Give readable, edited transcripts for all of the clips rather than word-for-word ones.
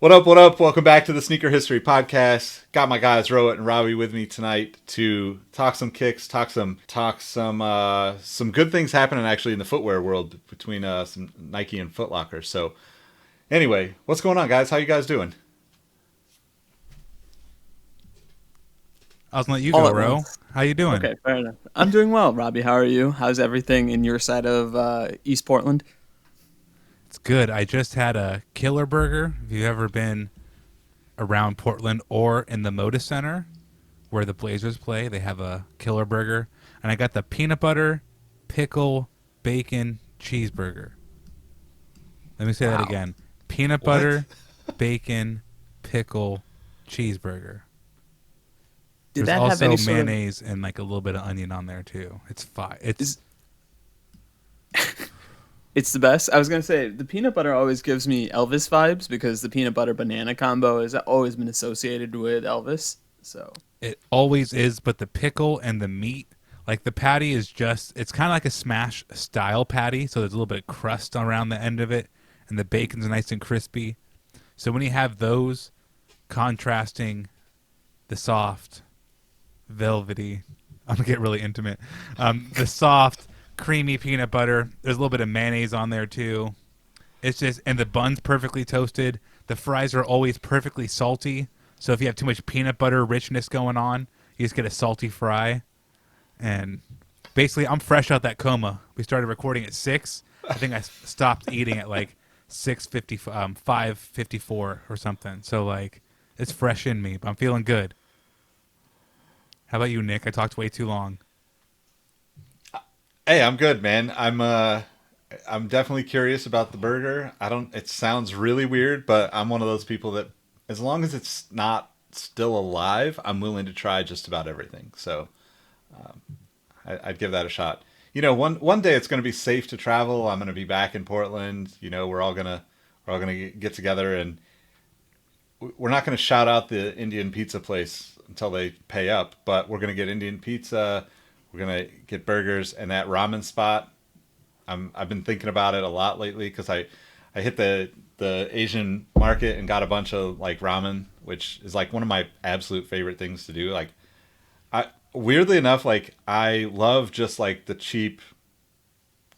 What up, what up? Welcome back to the Sneaker History Podcast. Got my guys Rohit and Robbie with me tonight to talk some kicks, talk some good things happening actually in the footwear world between some Nike and Foot Locker. So anyway, what's going on, guys? How you guys doing? I was gonna let you All go, at Ro. once. How you doing? Okay, fair enough. I'm doing well, Robbie. How are you? How's everything in your side of East Portland? It's good. I just had a killer burger. Have you ever been around Portland or in the Moda Center where the Blazers play? They have a killer burger. And I got the peanut butter, pickle, bacon, cheeseburger. Let me say that Wow. again. Peanut What? butter, bacon, pickle, cheeseburger. Did There's that have also any sort of mayonnaise and like a little bit of onion on there too. It's fine. It's is it's the best. I was gonna say the peanut butter always gives me Elvis vibes because the peanut butter banana combo has always been associated with Elvis. So It always is, but the pickle and the meat, like the patty is just, it's kind of like a smash style patty, so there's a little bit of crust around the end of it, and the bacon's nice and crispy. So when you have those contrasting the soft, velvety, I'm going to get really intimate, the soft, creamy peanut butter, there's a little bit of mayonnaise on there too. It's just, and the bun's perfectly toasted. The fries are always perfectly salty. So if you have too much peanut butter richness going on, you just get a salty fry. And basically, I'm fresh out that coma. We started recording at 6. I think I stopped eating at like 6:50, 5:54 or something. So like, it's fresh in me, but I'm feeling good. How about you, Nick? I talked way too long. Hey, I'm good, man. I'm definitely curious about the burger. I don't it sounds really weird, but I'm one of those people that as long as it's not still alive, I'm willing to try just about everything. So, I'd give that a shot. One day it's going to be safe to travel. I'm going to be back in Portland. We're all gonna get together, and we're not going to shout out the Indian pizza place until they pay up. But we're going to get Indian pizza. We're going to get burgers and that ramen spot. I've been thinking about it a lot lately because I hit the Asian market and got a bunch of like ramen, which is like one of my absolute favorite things to do. Like I weirdly enough, like I love just like the cheap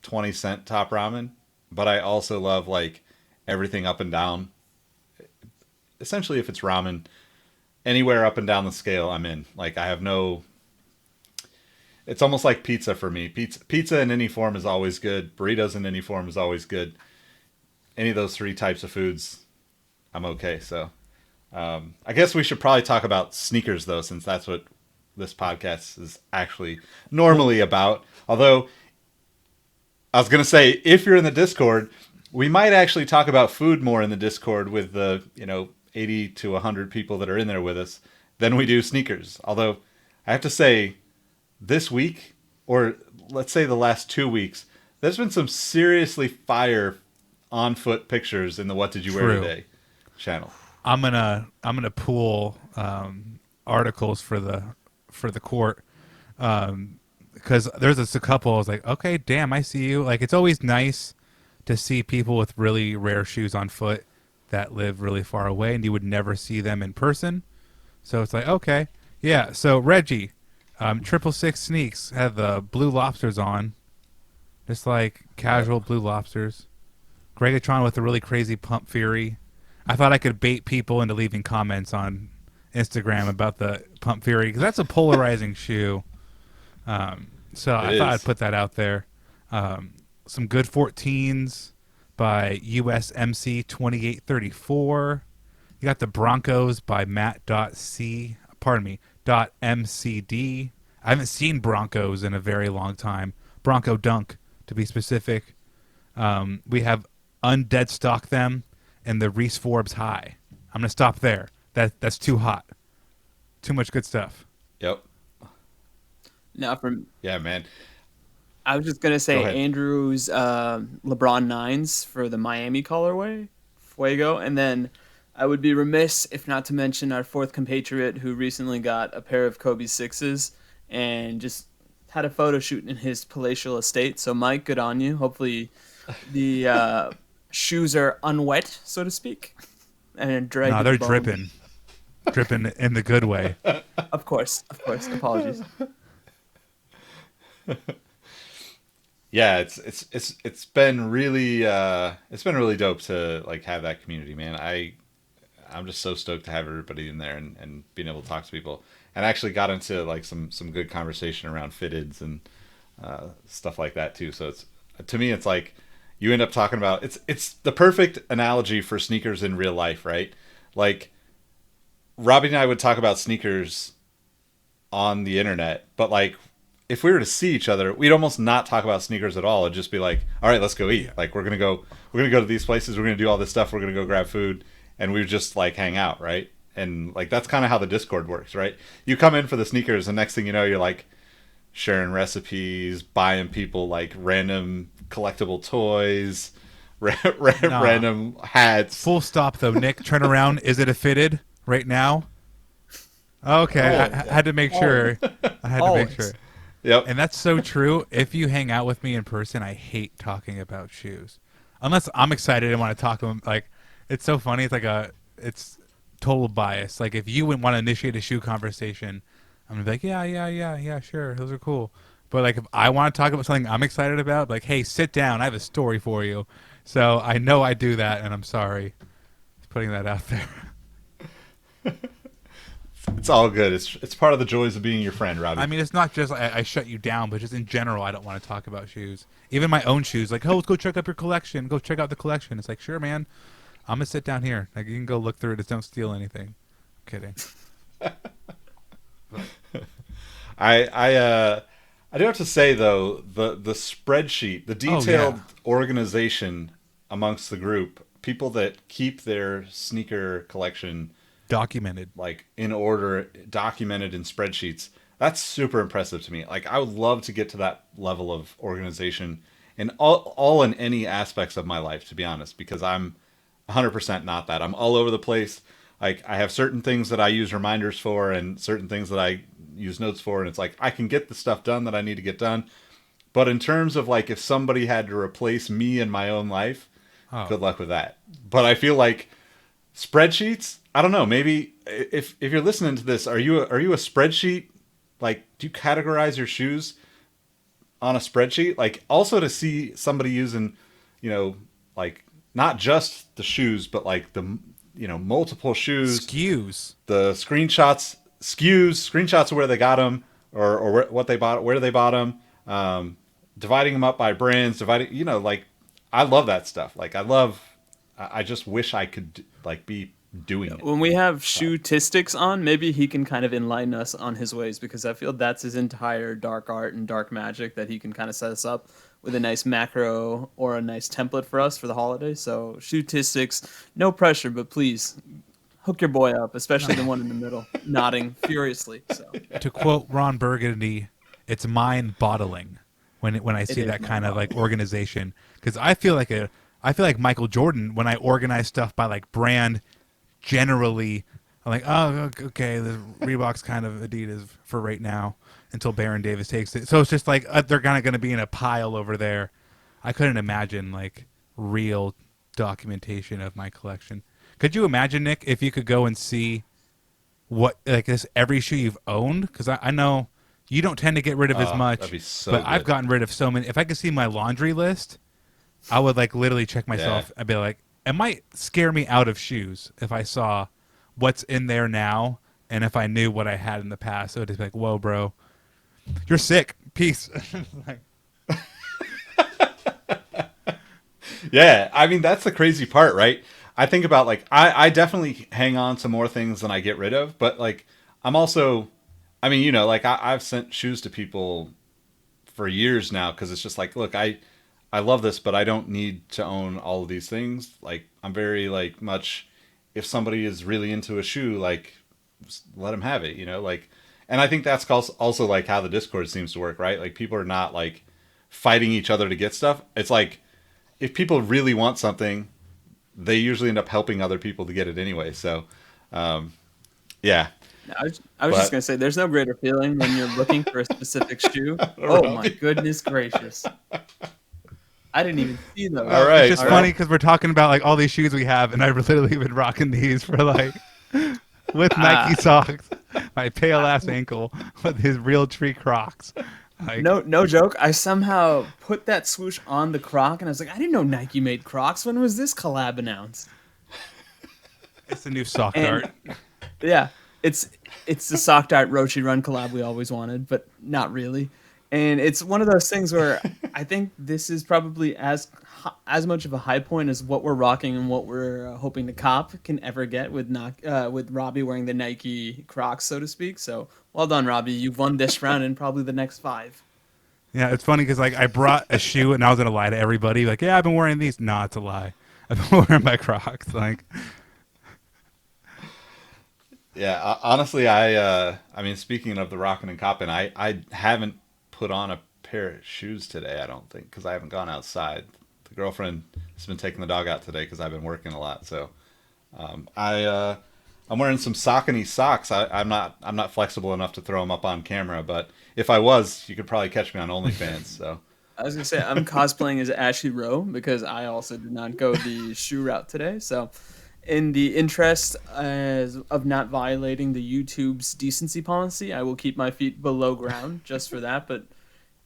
20-cent top ramen, but I also love like everything up and down. Essentially, if it's ramen, anywhere up and down the scale, I'm in. Like I have no. It's almost like pizza for me. Pizza in any form is always good. Burritos in any form is always good. Any of those three types of foods, I'm okay. So, I guess we should probably talk about sneakers though, since that's what this podcast is actually normally about. Although I was gonna say, if you're in the Discord, we might actually talk about food more in the Discord with the 80 to 100 people that are in there with us than we do sneakers. Although I have to say, this week, or let's say the last 2 weeks, there's been some seriously fire on foot pictures in the What Did You Wear True. Today channel. I'm gonna pull articles for the court because there's a couple. I was like, okay, damn, I see you. Like, it's always nice to see people with really rare shoes on foot that live really far away, and you would never see them in person. So it's like, okay, yeah. So Reggie, 666 sneaks have the blue lobsters on, just like casual blue lobsters. Gregatron with a really crazy pump fury. I thought I could bait people into leaving comments on Instagram about the pump fury because that's a polarizing shoe. So It I thought I'd is. put that out there. Some good 14s by USMC 2834. You got the Broncos by Matt.C. Pardon me. .mcd. I haven't seen Broncos in a very long time. Bronco Dunk, to be specific. We have undead stock them and the Reese Forbes High. I'm gonna stop there. That's too hot. Too much good stuff. Yep. now from Yeah, man. I was just gonna Go say ahead. Andrew's LeBron nines for the Miami colorway, Fuego, and then I would be remiss if not to mention our fourth compatriot who recently got a pair of Kobe sixes and just had a photo shoot in his palatial estate. So Mike, good on you. Hopefully the shoes are unwet, so to speak. and drag No, to the they're bone. dripping in the good way. Of course, of course. Apologies. Yeah, it's been really dope to like have that community, man. I'm just so stoked to have everybody in there and being able to talk to people. And I actually got into like some good conversation around fitteds and stuff like that too. So it's to me it's like you end up talking about it's the perfect analogy for sneakers in real life, right? Like Robbie and I would talk about sneakers on the internet, but like if we were to see each other, we'd almost not talk about sneakers at all. It'd just be like, all right, let's go eat. Yeah. Like we're gonna go to these places. We're gonna do all this stuff. We're gonna go grab food, and we would just like hang out, right? And like that's kind of how the Discord works, right? You come in for the sneakers, and next thing you know, you're like sharing recipes, buying people like random collectible toys, Nah. random hats. Full stop though, Nick. Turn around. Is it a fitted right now? Okay, Always, I had to make sure. I had to make always. sure. Yep. And that's so true. If you hang out with me in person, I hate talking about shoes, unless I'm excited and want to talk to them. Like, it's so funny. It's total bias. Like, if you would want to initiate a shoe conversation, I'm gonna be like, yeah, sure, those are cool. But like, if I want to talk about something I'm excited about, like, hey, sit down. I have a story for you. So I know I do that, and I'm sorry, putting that out there. It's all good. It's part of the joys of being your friend, Robbie. I mean, it's not just I shut you down, but just in general, I don't want to talk about shoes. Even my own shoes. Like, oh, let's go check out your collection. Go check out the collection. It's like, sure, man. I'm gonna sit down here. Like, you can go look through it. Just don't steal anything. I'm kidding. I do have to say though the spreadsheet, the Oh detailed yeah, organization amongst the group, people that keep their sneaker collection documented. like in order, documented in spreadsheets. That's super impressive to me. Like I would love to get to that level of organization in all in any aspects of my life, to be honest, because I'm 100% not that. I'm all over the place. Like I have certain things that I use reminders for and certain things that I use notes for, and it's like I can get the stuff done that I need to get done. But in terms of like if somebody had to replace me in my own life, Oh, good luck with that. But I feel like spreadsheets, I don't know, maybe if you're listening to this, are you a spreadsheet, like do you categorize your shoes on a spreadsheet? Like also to see somebody using, you know, like not just the shoes but like the multiple shoes, skews. the screenshots of where they got them, or what they bought, where they bought them, dividing them up by brands, dividing, like I love that stuff. Like I just wish I could like be doing it. When we have shoe-tistics on, maybe he can kind of enlighten us on his ways because I feel that's his entire dark art and dark magic that he can kind of set us up with a nice macro or a nice template for us for the holidays. So shoe-tistics, no pressure, but please hook your boy up, especially the one in the middle, nodding furiously. So To quote Ron Burgundy, it's mind bottling when I see is that kind of like mind-boggling. organization, because I feel like Michael Jordan when I organize stuff by like brand. Generally, I'm like, oh, okay, the Reebok's kind of Adidas for right now until Baron Davis takes it. So it's just like they're kind of going to be in a pile over there. I couldn't imagine like real documentation of my collection. Could you imagine, Nick, if you could go and see what like this every shoe you've owned? Because I know you don't tend to get rid of as That'd much, be so but I've good. gotten rid of so many. If I could see my laundry list, I would like literally check myself. Yeah. I'd be like, it might scare me out of shoes if I saw what's in there now, and if I knew what I had in the past. It would just be like, whoa, bro, you're sick. Peace. Like, Yeah, I mean that's the crazy part, right? I think about like I definitely hang on to more things than I get rid of, but like I'm also, I mean, like I've sent shoes to people for years now because it's just like, look, I love this, but I don't need to own all of these things. Like I'm very like much, if somebody is really into a shoe, like just let them have it, like, and I think that's also like how the Discord seems to work, right? Like people are not like fighting each other to get stuff. It's like if people really want something, they usually end up helping other people to get it anyway. So, yeah, I was just but gonna say, there's no greater feeling when you're looking for a specific shoe. Oh my Robbie. goodness gracious! I didn't even see All those. It's right. just All funny right. because we're talking about like all these shoes we have, and I've literally been rocking these for like with Ah, Nike socks, my pale ass ankle with his real tree Crocs. Like no joke. I somehow put that swoosh on the Croc, and I was like, I didn't know Nike made Crocs. When was this collab announced? it's the new sock And dart. yeah, it's it's the sock dart Rochi Run collab we always wanted, but not really. And it's one of those things where I think this is probably as much of a high point as what we're rocking and what we're hoping the cop can ever get with Robbie wearing the Nike Crocs, so to speak. So well done, Robbie. You've won this round and probably the next five. Yeah, it's funny because like I brought a shoe and I was gonna lie to everybody. Like, yeah, I've been wearing these. Nah, it's a lie. I've been wearing my Crocs. Like, Yeah, honestly, I mean, speaking of the rockin' and coppin', I haven't put on a pair of shoes today. I don't think because I haven't gone outside. The girlfriend has been taking the dog out today because I've been working a lot. So I'm wearing some Saucony socks. I'm not flexible enough to throw them up on camera, but if I was, you could probably catch me on OnlyFans. So I was gonna say I'm cosplaying as Ashley Rowe because I also did not go the shoe route today. So, in the interest of not violating the YouTube's decency policy, I will keep my feet below ground just for that. But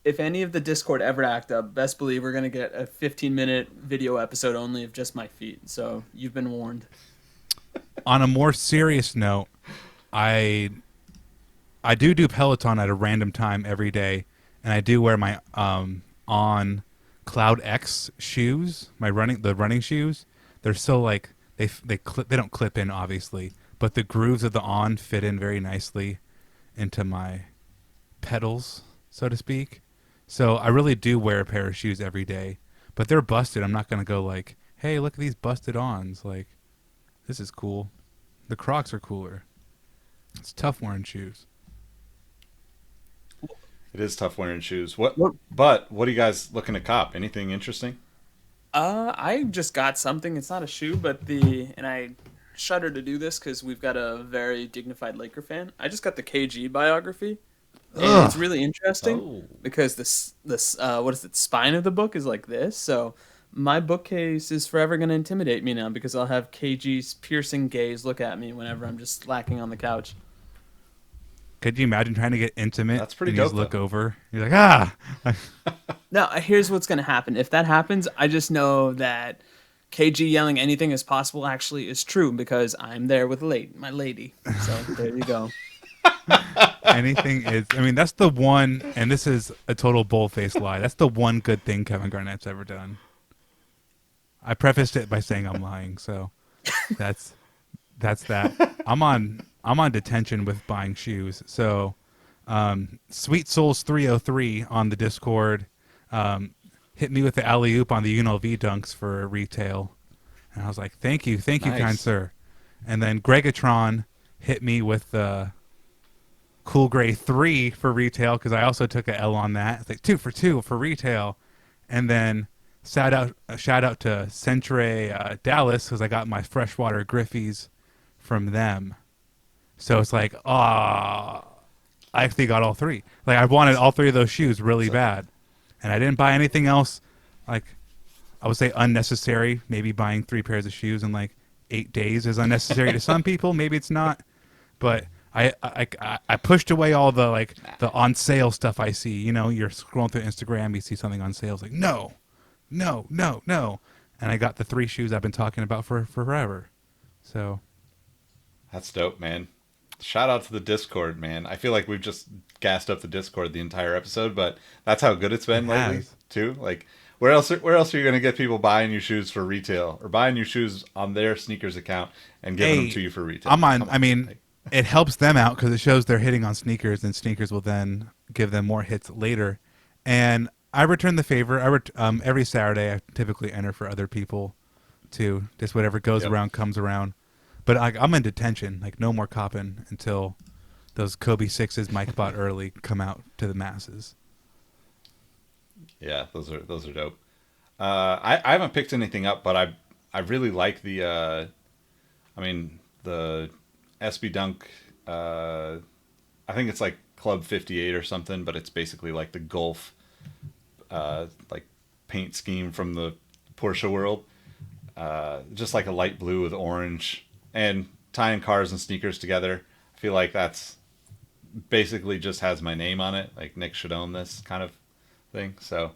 if any of the Discord ever act up, best believe we're gonna get a 15-minute video episode only of just my feet. So you've been warned. on a more serious note, I I do Peloton at a random time every day, and I do wear my on Cloud X shoes, the running shoes. They're so like they don't clip in obviously, but the grooves of the on fit in very nicely into my pedals, so to speak. So I really do wear a pair of shoes every day, but they're busted. I'm not gonna go like, hey, look at these busted ons. Like, this is cool. The Crocs are cooler. It's tough wearing shoes. it is tough wearing shoes. What? What? But what are you guys looking to cop? Anything interesting? I just got something. It's not a shoe, but and I shudder to do this because we've got a very dignified Laker fan. I just got the KG biography, and it's Ugh. really interesting Oh, because this what is it? Spine of the book is like this. So my bookcase is forever going to intimidate me now because I'll have KG's piercing gaze look at me whenever I'm just slacking on the couch. Could you imagine trying to get intimate that's pretty and you just dope look though. over? You're like, ah. Now, here's what's going to happen. If that happens, I just know that KG yelling anything as possible actually is true because I'm there with my lady. So there you go. Anything is. I mean, that's the one, and this is a total bull-faced lie. That's the one good thing Kevin Garnett's ever done. I prefaced it by saying I'm lying, so that's that. I'm on detention with buying shoes. So, Sweet Souls 303 on the Discord hit me with the alley oop on the UNLV dunks for retail, and I was like, thank you, kind Nice. sir. And then Gregatron hit me with the Cool Gray 3 for retail because I also took a L on that. It's like 2 for 2 for retail, and then shout out to Centre Dallas because I got my freshwater Griffies from them. So it's like, I actually got all three. Like I wanted all three of those shoes really So, bad, and I didn't buy anything else. Like I would say unnecessary. Maybe buying 3 pairs of shoes in like 8 days is unnecessary to some people. Maybe it's not, but I pushed away all the like the on sale stuff I see. You know, you're scrolling through Instagram, you see something on sale, it's like no, no, no, no, and I got the 3 shoes I've been talking about for forever. So that's dope, man. Shout out to the Discord, man. I feel like we've just gassed up the Discord the entire episode, but that's how good it's it been lately has. too. Like, where else are you gonna get people buying you shoes for retail or buying you shoes on their sneakers account and giving them to Hey, you for retail? I'm on. Come I on, mean, like, it helps them out because it shows they're hitting on sneakers, and sneakers will then give them more hits later. And I return the favor. Every Saturday I typically enter for other people too. Just whatever goes yep, around comes around. But I'm in detention. Like no more copping until those Kobe sixes Mike bought early come out to the masses. yeah, those are dope. I haven't picked anything up, but I really like the I mean the SB Dunk. I think it's like Club 58 or something, but it's basically like the golf like paint scheme from the Porsche world. Just like a light blue with orange, and tying cars and sneakers together. I feel like that's basically just has my name on it. Like Nick should own this kind of thing. So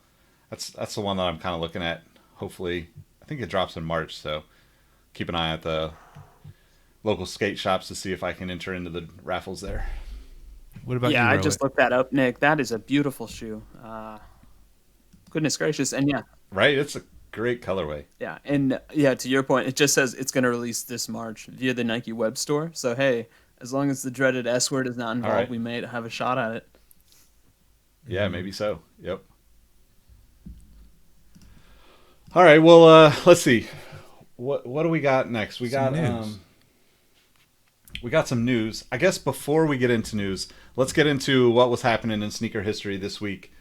that's the one that I'm kind of looking at. Hopefully, I think it drops in March. So keep an eye at the local skate shops to see if I can enter into the raffles there. What about Yeah, you, I just Rohit? looked that up, Nick. That is a beautiful shoe. Goodness gracious. And yeah, Right? It's a great colorway. yeah. And yeah, to your point, it just says it's going to release this March via the Nike web store. So, hey, as long as the dreaded S word is not All involved, right. we may have a shot at it. Yeah, maybe so. Yep. All right. Well, let's see. What do we got next? We got some news. I guess before we get into news, let's get into what was happening in sneaker history this week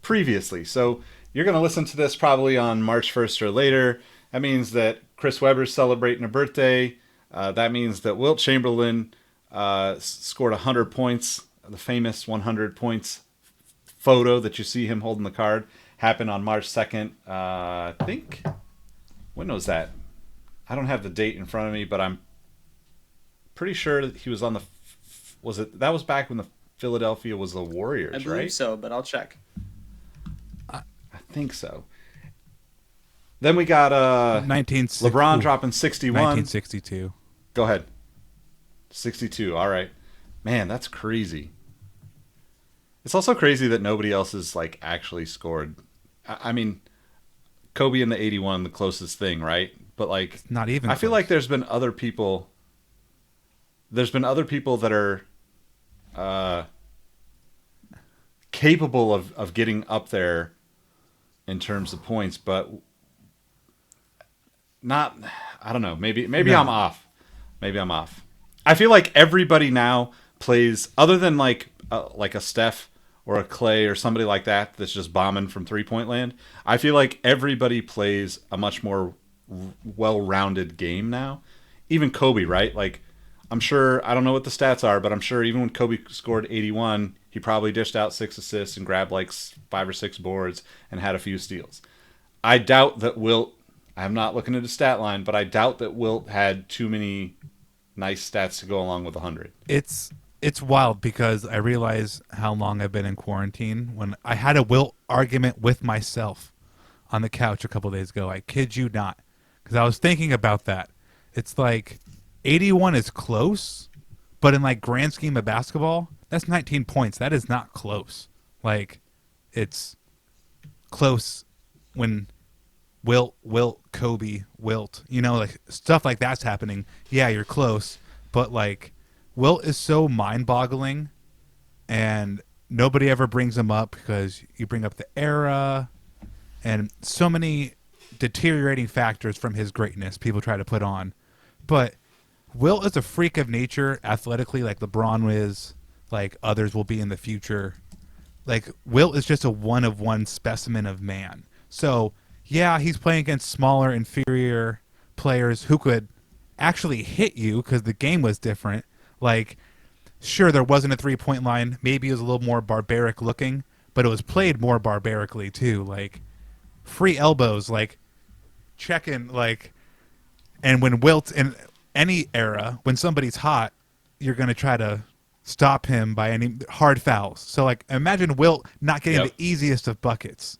previously. So you're going to listen to this probably on March 1st or later. That means that Chris Webber's celebrating a birthday. That means that Wilt Chamberlain scored 100 points. The famous 100 points photo that you see him holding the card happened on March 2nd. I think. When was that? I don't have the date in front of me, but I'm pretty sure that he was on the. Was it that was back when the Philadelphia was the I Warriors, believe right? so, but I'll check. I think so. Then we got 1960 LeBron dropping 61. 1962. Go ahead. 62. All right. Man, that's crazy. It's also crazy that nobody else has like actually scored. I mean, Kobe in the 81, the closest thing, right? But like, Not even. I feel close. like there's been other people. There's been other people that are capable of getting up there in terms of points, but not. I don't know. Maybe No. I'm off. Maybe I'm off. I feel like everybody now plays, other than like a Steph or a Clay or somebody like that that's just bombing from 3-point land. I feel like everybody plays a much more well-rounded game now. Even Kobe, right? Like, I'm sure, I don't know what the stats are, but I'm sure even when Kobe scored 81, he probably dished out 6 assists and grabbed like 5 or 6 boards and had a few steals. I doubt that Wilt, I'm not looking at the stat line, but I doubt that Wilt had too many nice stats to go along with 100. It's wild because I realize how long I've been in quarantine. When I had a Wilt argument with myself on the couch a couple days ago, I kid you not, because I was thinking about that. It's like 81 is close, but in like grand scheme of basketball, that's 19 points. That is not close. Like, it's close when Wilt, Kobe, Wilt, like stuff like that's happening. Yeah, you're close, but like Wilt is so mind-boggling, and nobody ever brings him up because you bring up the era and so many deteriorating factors from his greatness people try to put on. But Wilt is a freak of nature athletically, like LeBron is, like others will be in the future. Like, Wilt is just a one-of-one specimen of man. So, yeah, he's playing against smaller, inferior players who could actually hit you because the game was different. Like, sure, there wasn't a three-point line. Maybe it was a little more barbaric looking, but it was played more barbarically, too. Like, free elbows, like, checking, like, and when Wilt, in any era, when somebody's hot, you're going to try to stop him by any hard fouls. So, like, imagine Wilt not getting Yep. the easiest of buckets.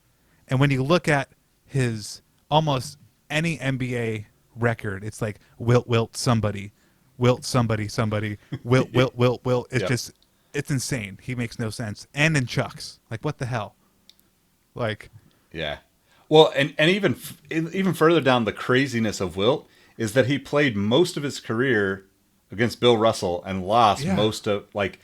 And when you look at his almost any NBA record, it's like Wilt, somebody. Wilt, somebody. Wilt. It's Yep. just, it's insane. He makes no sense. And in Chucks. Like, what the hell? Like, Yeah. Well, and even further down the craziness of Wilt is that he played most of his career against Bill Russell and lost Yeah. most of like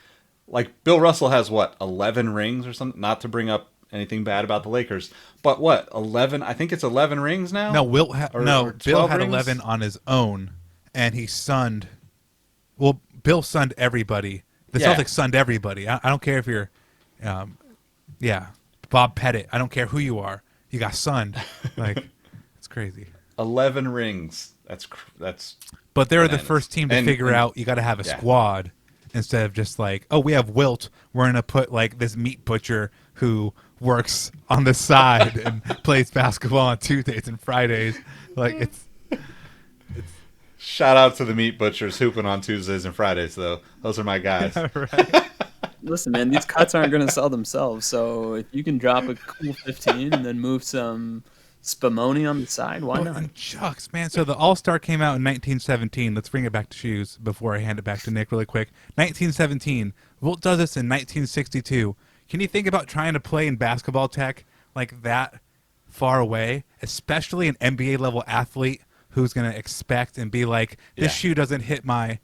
Bill Russell has what 11 rings or something. Not to bring up anything bad about the Lakers, but what 11? I think it's 11 rings now. no, Or Bill 12 had rings? 11 on his own, and he sunned. Well, Bill sunned everybody. The Yeah. Celtics sunned everybody. I don't care if you're, Bob Pettit. I don't care who you are. You got sunned. Like, it's crazy. 11 rings. That's But they're the bananas. first team to And- figure and- out you got to have a yeah. squad instead of just like, oh, we have Wilt. We're going to put like this meat butcher who works on the side and plays basketball on Tuesdays and Fridays. Like it's Shout out to the meat butchers hooping on Tuesdays and Fridays, though. Those are my guys. right. Listen, man, these cuts aren't going to sell themselves. So if you can drop a cool 15 and then move some spumoni on the side, why Oh, not? and Chucks, man. So the All Star came out in 1917. Let's bring it back to shoes before I hand it back to Nick really quick. 1917. Wilt does this in 1962. Can you think about trying to play in basketball tech like that far away, especially an NBA level athlete who's going to expect and be like, this Yeah. shoe doesn't hit my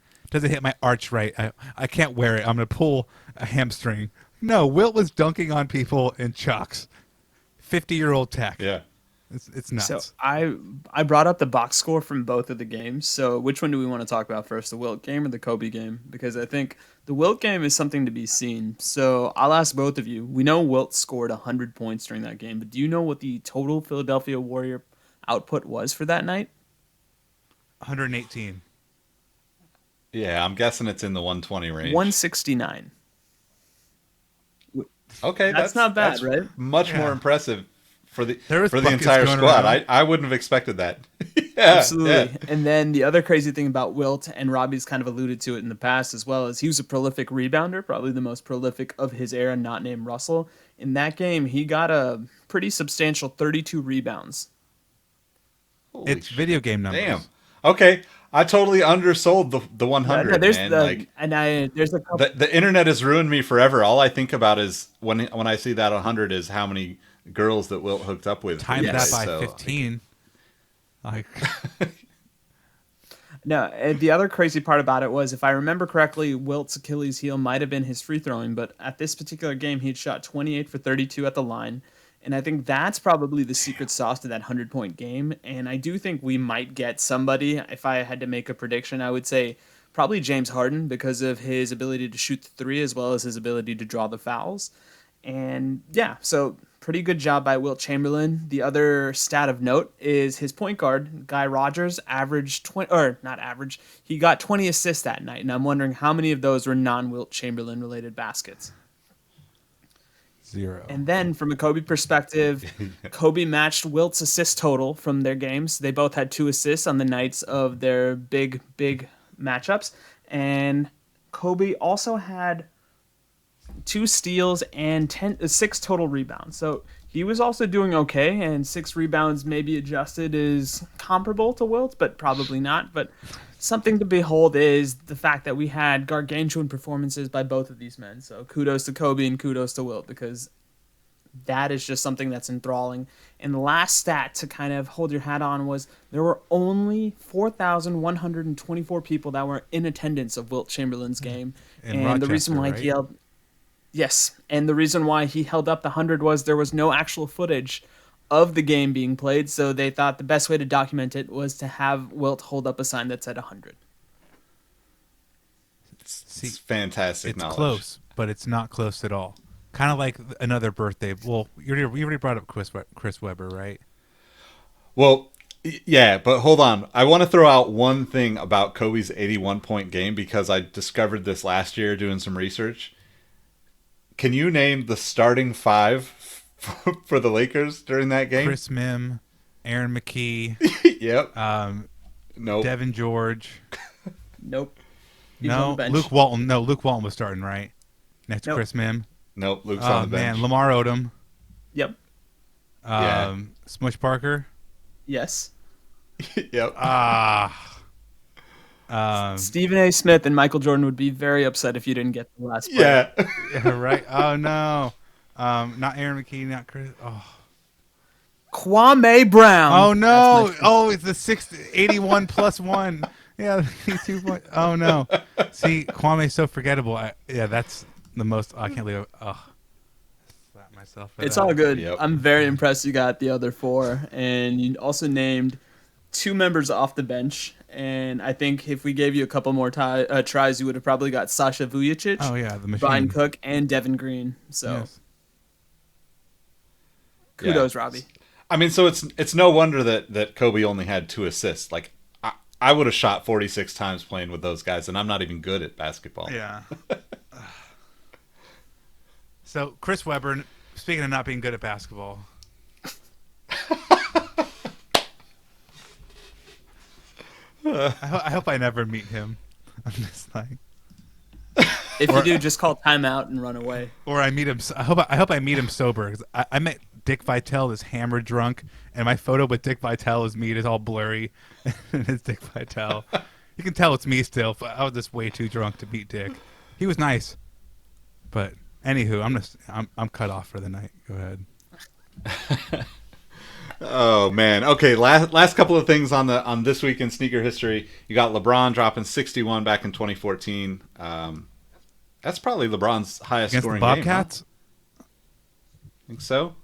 arch right. I can't wear it. I'm going to pull a hamstring. No, Wilt was dunking on people in Chucks. 50-year-old tech. Yeah. It's nuts. So I brought up the box score from both of the games. So which one do we want to talk about first, the Wilt game or the Kobe game? Because I think the Wilt game is something to be seen. So I'll ask both of you. We know Wilt scored 100 points during that game, but do you know what the total Philadelphia Warrior output was for that night? 118. Yeah, I'm guessing it's in the 120 range. 169. Okay, That's not bad, that's right? Much Yeah. more impressive for the There was for the buckets entire going squad. around. I wouldn't have expected that. Yeah, Absolutely. yeah. And then the other crazy thing about Wilt, and Robbie's kind of alluded to it in the past as well, is he was a prolific rebounder, probably the most prolific of his era, not named Russell. In that game, he got a pretty substantial 32 rebounds. Holy It's shit. video game numbers. Damn. Okay, I totally undersold the 100. No, there's man. there's a couple. The internet has ruined me forever. All I think about is when I see that 100 is how many girls that Wilt hooked up with. Times Yes. that by So, 15. Like, No, and the other crazy part about it was, if I remember correctly, Wilt's Achilles heel might have been his free throwing, but at this particular game, he'd shot 28 for 32 at the line. And I think that's probably the secret sauce to that 100-point game. And I do think we might get somebody. If I had to make a prediction, I would say probably James Harden, because of his ability to shoot the three as well as his ability to draw the fouls. And yeah, so pretty good job by Wilt Chamberlain. The other stat of note is his point guard, Guy Rogers, averaged 20, or not average, he got 20 assists that night. And I'm wondering how many of those were non-Wilt Chamberlain related baskets. 0. And then from a Kobe perspective, Kobe matched Wilt's assist total from their games. They both had 2 assists on the nights of their big matchups. And Kobe also had 2 steals and 6 total rebounds. So he was also doing okay, and 6 rebounds maybe adjusted is comparable to Wilt, but probably not. But something to behold is the fact that we had gargantuan performances by both of these men. So kudos to Kobe and kudos to Wilt, because that is just something that's enthralling. And the last stat to kind of hold your hat on was there were only 4,124 people that were in attendance of Wilt Chamberlain's game. In and the reason Rochester, why right? he held Yes, and the reason why he held up the 100 was there was no actual footage of the game being played, so they thought the best way to document it was to have Wilt hold up a sign that said 100. See, It's fantastic it's knowledge. close, but it's not close at all. Kind of like another birthday. Well, you already brought up Chris Webber, right? Well, yeah, but hold on. I want to throw out one thing about Kobe's 81-point game because I discovered this last year doing some research. Can you name the starting 5 for the Lakers during that game? Chris Mim, Aaron McKee, Yep. Nope. Devin George. Nope. He was on No, the bench. Luke Walton. No, Luke Walton was starting, right? Next to Nope. Chris Mim. Nope. Luke's Oh, on the bench. man. Lamar Odom. Yep. Yeah. Smush Parker. Yes. Yep. Stephen A. Smith and Michael Jordan would be very upset if you didn't get the last play. Yeah. Yeah, right. Oh, no. Not Aaron McKee, not Chris. Oh. Kwame Brown. Oh no! That's my- Oh, it's the 81 plus 1. Yeah, 2 point. Oh no! See, Kwame's so forgettable. Yeah, that's the most. I can't believe. Oh, slap myself. For It's that. all good. Yep. I'm very impressed you got the other 4. And you also named 2 members off the bench. And I think if we gave you a couple more tries, you would have probably got Sasha Vujacic, Oh yeah, the machine. Brian Cook, and Devin Green. So Yes. kudos, Yeah. Robbie. I mean, so it's no wonder that Kobe only had 2 assists. Like, I would have shot 46 times playing with those guys, and I'm not even good at basketball. Yeah. So Chris Webber, Speaking of not being good at basketball, I hope I never meet him. I'm just like, If you or do, just call timeout and run away. or I meet him. I hope I meet him sober. 'Cause I met Dick Vitale is hammered drunk, and my photo with Dick Vitale is me. It's all blurry, and it's Dick Vitale. You can tell it's me still. But I was just way too drunk to meet Dick. He was nice, but anywho, I'm cut off for the night. Go ahead. Oh man. Okay, last couple of things on this week in sneaker history. You got LeBron dropping 61 back in 2014. That's probably LeBron's highest Against the scoring Bobcats. game. Huh? Think so.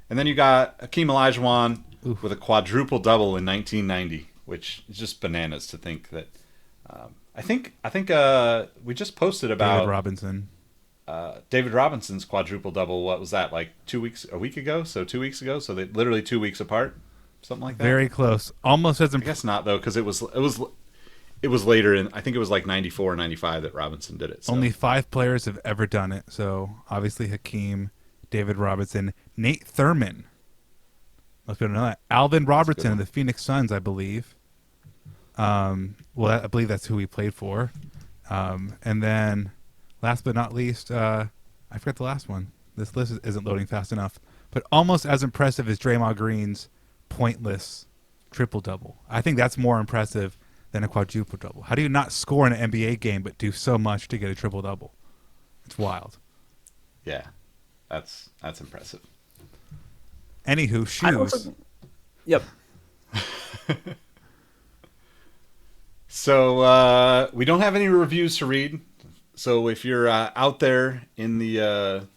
And then you got Hakeem Olajuwon with a quadruple double in 1990, which is just bananas to think that. I think we just posted about David Robinson. David Robinson's quadruple double. What was that, like a week ago? So 2 weeks ago. So they literally 2 weeks apart, something like that. Very close. Almost as I guess not though, because it was later in. I think it was like 94 or 95 that Robinson did it. So. Only 5 players have ever done it. So obviously Hakeem, David Robinson, Nate Thurman. Most people know that. Alvin Robertson of the Phoenix Suns, I believe. Well, I believe that's who he played for. And then, last but not least, I forgot the last one. This list isn't loading fast enough. But almost as impressive as Draymond Green's pointless triple-double. I think that's more impressive than a quadruple-double. How do you not score in an NBA game but do so much to get a triple-double? It's wild. Yeah, that's impressive. Anywho, shoes. Yep. So we don't have any reviews to read. So if you're out there in the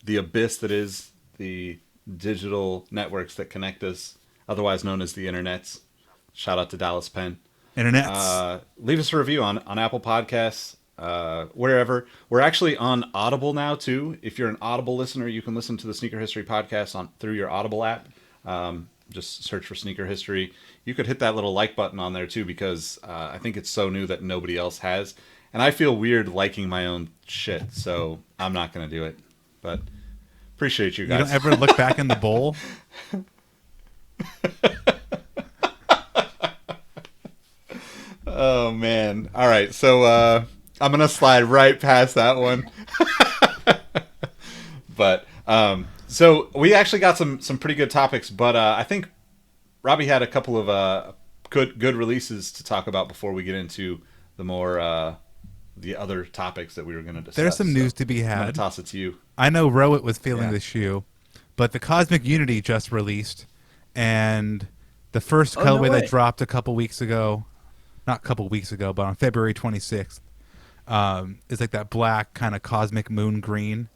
abyss that is the digital networks that connect us, otherwise known as the internets, shout out to Dallas Penn. Internets. Leave us a review on Apple Podcasts, wherever. We're actually on Audible now too. If you're an Audible listener, you can listen to the Sneaker History podcast through your Audible app. Just search for Sneaker History. You could hit that little like button on there too, because I think it's so new that nobody else has. And I feel weird liking my own shit, so I'm not going to do it. But appreciate you guys. You don't ever look back in the bowl? Oh, man. All right, so I'm going to slide right past that one. But so we actually got some pretty good topics, but I think Robbie had a couple of good releases to talk about before we get into the more the other topics that we were going to discuss. There's some news to be I'm had. going to toss it to you. I know Rohit was feeling Yeah. the shoe, but the Cosmic Unity just released, and the first Oh, no colorway way. that dropped a couple weeks ago, not a couple weeks ago, but on February 26th, is like that black kind of cosmic moon green.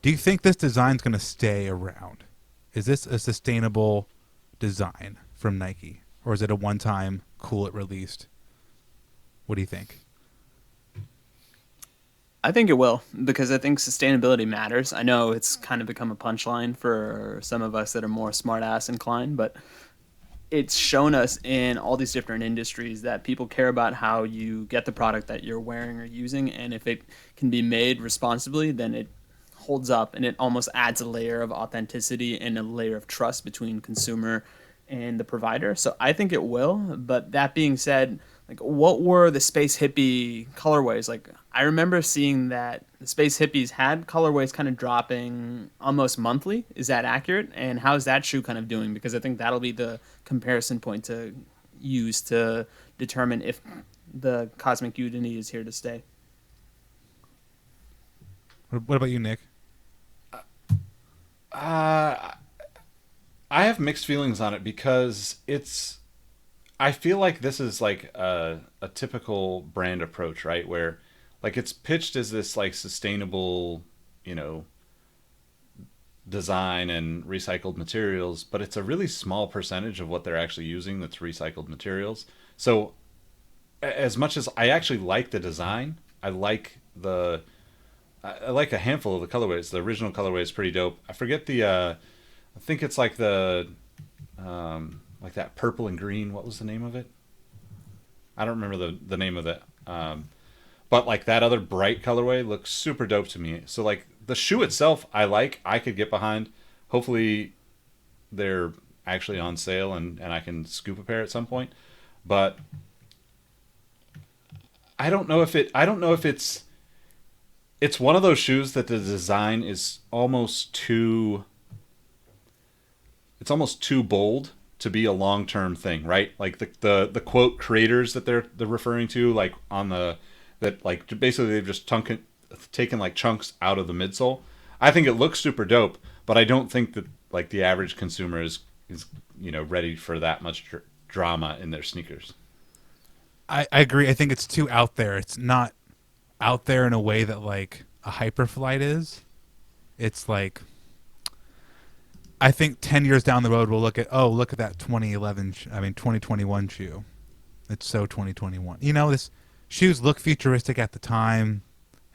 Do you think this design's going to stay around? Is this a sustainable design from Nike, or is it a one-time cool it released? What do you think? I think it will, because I think sustainability matters. I know it's kind of become a punchline for some of us that are more smart ass inclined, but it's shown us in all these different industries that people care about how you get the product that you're wearing or using, and if it can be made responsibly, then it holds up, and it almost adds a layer of authenticity and a layer of trust between consumer and the provider. So I think it will. But that being said, like, what were the Space Hippie colorways? Like, I remember seeing that the Space Hippies had colorways kind of dropping almost monthly. Is that accurate? And how's that shoe kind of doing? Because I think that'll be the comparison point to use to determine if the Cosmic Unity is here to stay. What about you, Nick? I have mixed feelings on it because I feel like this is like a typical brand approach, right? Where like it's pitched as this like sustainable, design and recycled materials, but it's a really small percentage of what they're actually using that's recycled materials. So as much as I actually like the design, I like a handful of the colorways. The original colorway is pretty dope. I forget I think it's like like that purple and green. What was the name of it? I don't remember the name of it. But like that other bright colorway looks super dope to me. So like the shoe itself I like. I could get behind. Hopefully they're actually on sale and I can scoop a pair at some point. But I don't know if it's one of those shoes that the design is almost too it's almost too bold to be a long term thing, right? Like the quote creators that they're referring to, like on the that like basically they've just taken like chunks out of the midsole. I think it looks super dope, but I don't think that like the average consumer is ready for that much drama in their sneakers. I agree. I think it's too out there. It's not out there in a way that like a Hyperflight is. It's like I think 10 years down the road we'll look at that 2021 shoe. It's so 2021. This shoes look futuristic at the time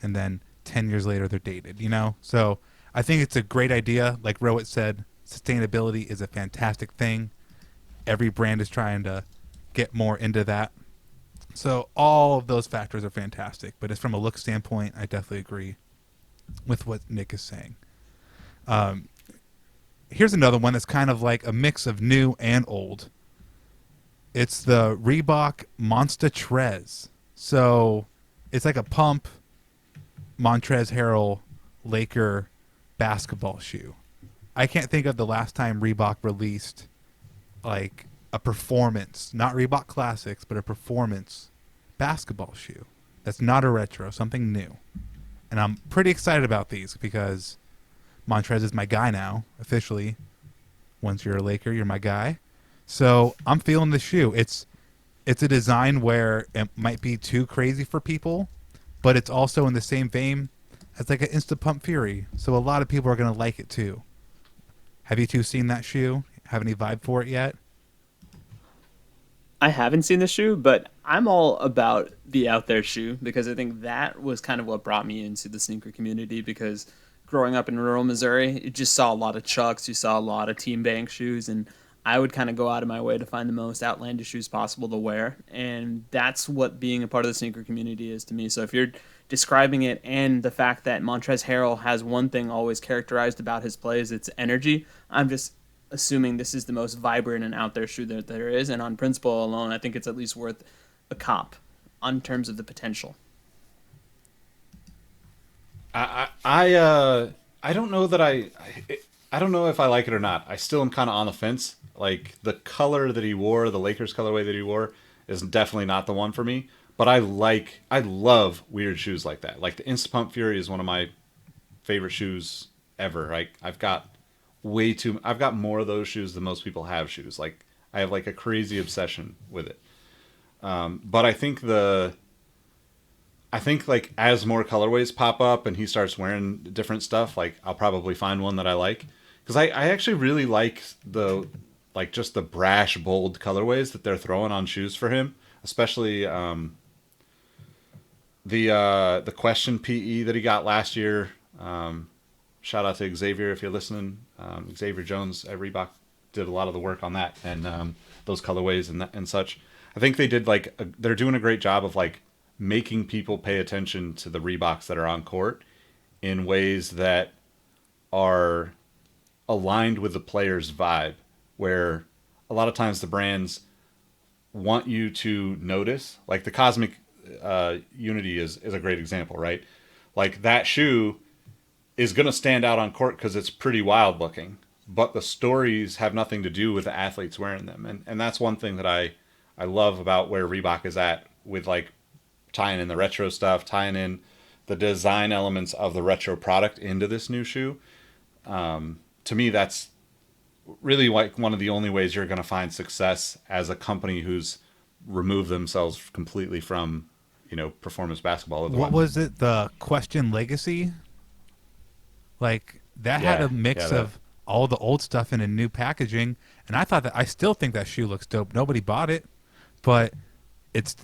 and then 10 years later they're dated, So I think it's a great idea. Like Rohit said, sustainability is a fantastic thing. Every brand is trying to get more into that. So all of those factors are fantastic. But as from a look standpoint, I definitely agree with what Nick is saying. Here's another one that's kind of like a mix of new and old. It's the Reebok Monster Trez. So it's like a pump Montrezl Harrell Laker basketball shoe. I can't think of the last time Reebok released like a performance, not Reebok Classics, but a performance basketball shoe that's not a retro, something new. And I'm pretty excited about these because Montrez is my guy now, officially. Once you're a Laker, you're my guy. So I'm feeling the shoe. It's a design where it might be too crazy for people, but it's also in the same vein as like an Instant Pump Fury. So a lot of people are going to like it too. Have you two seen that shoe? Have any vibe for it yet? I haven't seen the shoe, but I'm all about the out there shoe because I think that was kind of what brought me into the sneaker community because growing up in rural Missouri, you just saw a lot of Chucks, you saw a lot of Team Bank shoes, and I would kind of go out of my way to find the most outlandish shoes possible to wear. And that's what being a part of the sneaker community is to me. So if you're describing it and the fact that Montrezl Harrell has one thing always characterized about his plays, it's energy, I'm just assuming this is the most vibrant and out there shoe that there is. And on principle alone, I think it's at least worth a cop on terms of the potential. I don't know that I don't know if I like it or not. I still am kind of on the fence. Like the color that he wore, the Lakers colorway that he wore, is definitely not the one for me. But I love weird shoes like that. Like the Instant Pump Fury is one of my favorite shoes ever. Like I've got more of those shoes than most people have shoes. Like I have like a crazy obsession with it. But I think like as more colorways pop up and he starts wearing different stuff, like I'll probably find one that I like because I actually really like the like just the brash bold colorways that they're throwing on shoes for him, especially the Question PE that he got last year. Shout out to Xavier if you're listening. Xavier Jones at Reebok did a lot of the work on that and those colorways and such. I think they did they're doing a great job of like making people pay attention to the Reeboks that are on court in ways that are aligned with the player's vibe, where a lot of times the brands want you to notice. Like the Cosmic Unity is a great example, right? Like that shoe is going to stand out on court because it's pretty wild looking, but the stories have nothing to do with the athletes wearing them. And that's one thing that I love about where Reebok is at with like tying in the retro stuff, tying in the design elements of the retro product into this new shoe. To me, that's really like one of the only ways you're going to find success as a company who's removed themselves completely from, performance basketball. What was it? The Question Legacy? Like that had a mix of all the old stuff in a new packaging. And I still think that shoe looks dope. Nobody bought it, but it's,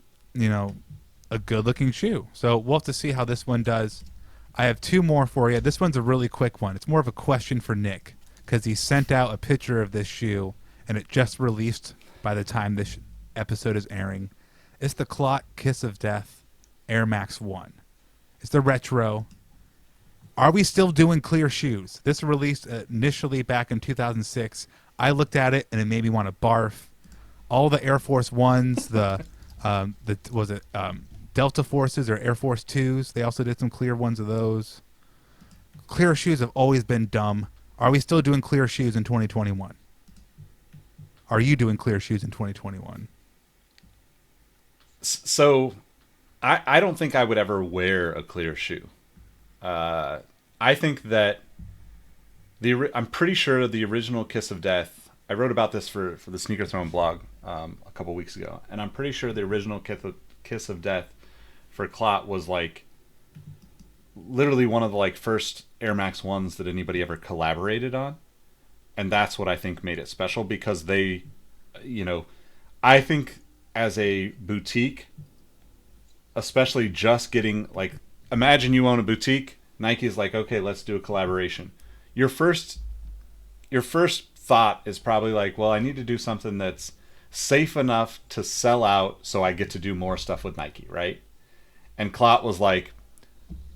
a good-looking shoe. So we'll have to see how this one does. I have two more for you. This one's a really quick one. It's more of a question for Nick because he sent out a picture of this shoe, and it just released by the time this episode is airing. It's the Clot Kiss of Death Air Max 1. It's the retro. Are we still doing clear shoes? This was released initially back in 2006. I looked at it and it made me want to barf. All the Air Force Ones, the was it Delta Forces or Air Force Twos? They also did some clear ones of those. Clear shoes have always been dumb. Are we still doing clear shoes in 2021? Are you doing clear shoes in 2021? So, I don't think I would ever wear a clear shoe. I think that I'm pretty sure the original Kiss of Death. I wrote about this for the Sneaker Throne blog a couple weeks ago, and I'm pretty sure the original Kiss of Death for Clot was like literally one of the like first Air Max ones that anybody ever collaborated on, and that's what I think made it special because they, you know, I think as a boutique, especially just getting like, imagine you own a boutique. Nike's like, okay, let's do a collaboration. Your first thought is probably like, well, I need to do something that's safe enough to sell out so I get to do more stuff with Nike, right? And Clot was like,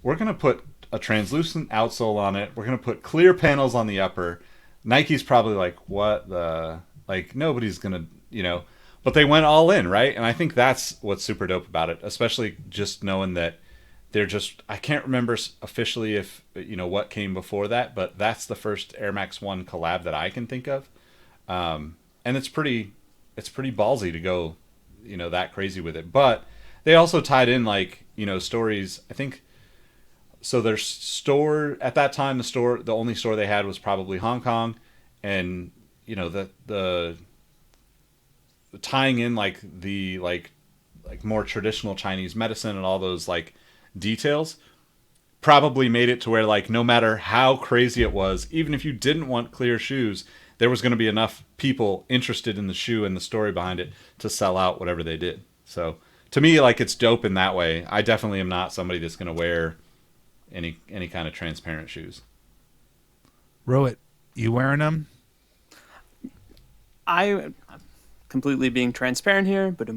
we're going to put a translucent outsole on it. We're going to put clear panels on the upper. Nike's probably like, what the, like, nobody's going to, but they went all in, right? And I think that's what's super dope about it, especially just knowing that they're just, I can't remember officially if, what came before that, but that's the first Air Max 1 collab that I can think of. And it's pretty ballsy to go, that crazy with it. But they also tied in like, stories, I think. So their store at that time, the only store they had was probably Hong Kong, and the tying in like the like more traditional Chinese medicine and all those like details probably made it to where like no matter how crazy it was, even if you didn't want clear shoes, there was going to be enough people interested in the shoe and the story behind it to sell out whatever they did. So to me, like, it's dope in that way. I definitely am not somebody that's going to wear any kind of transparent shoes. Rohit, you wearing them? I completely being transparent here, but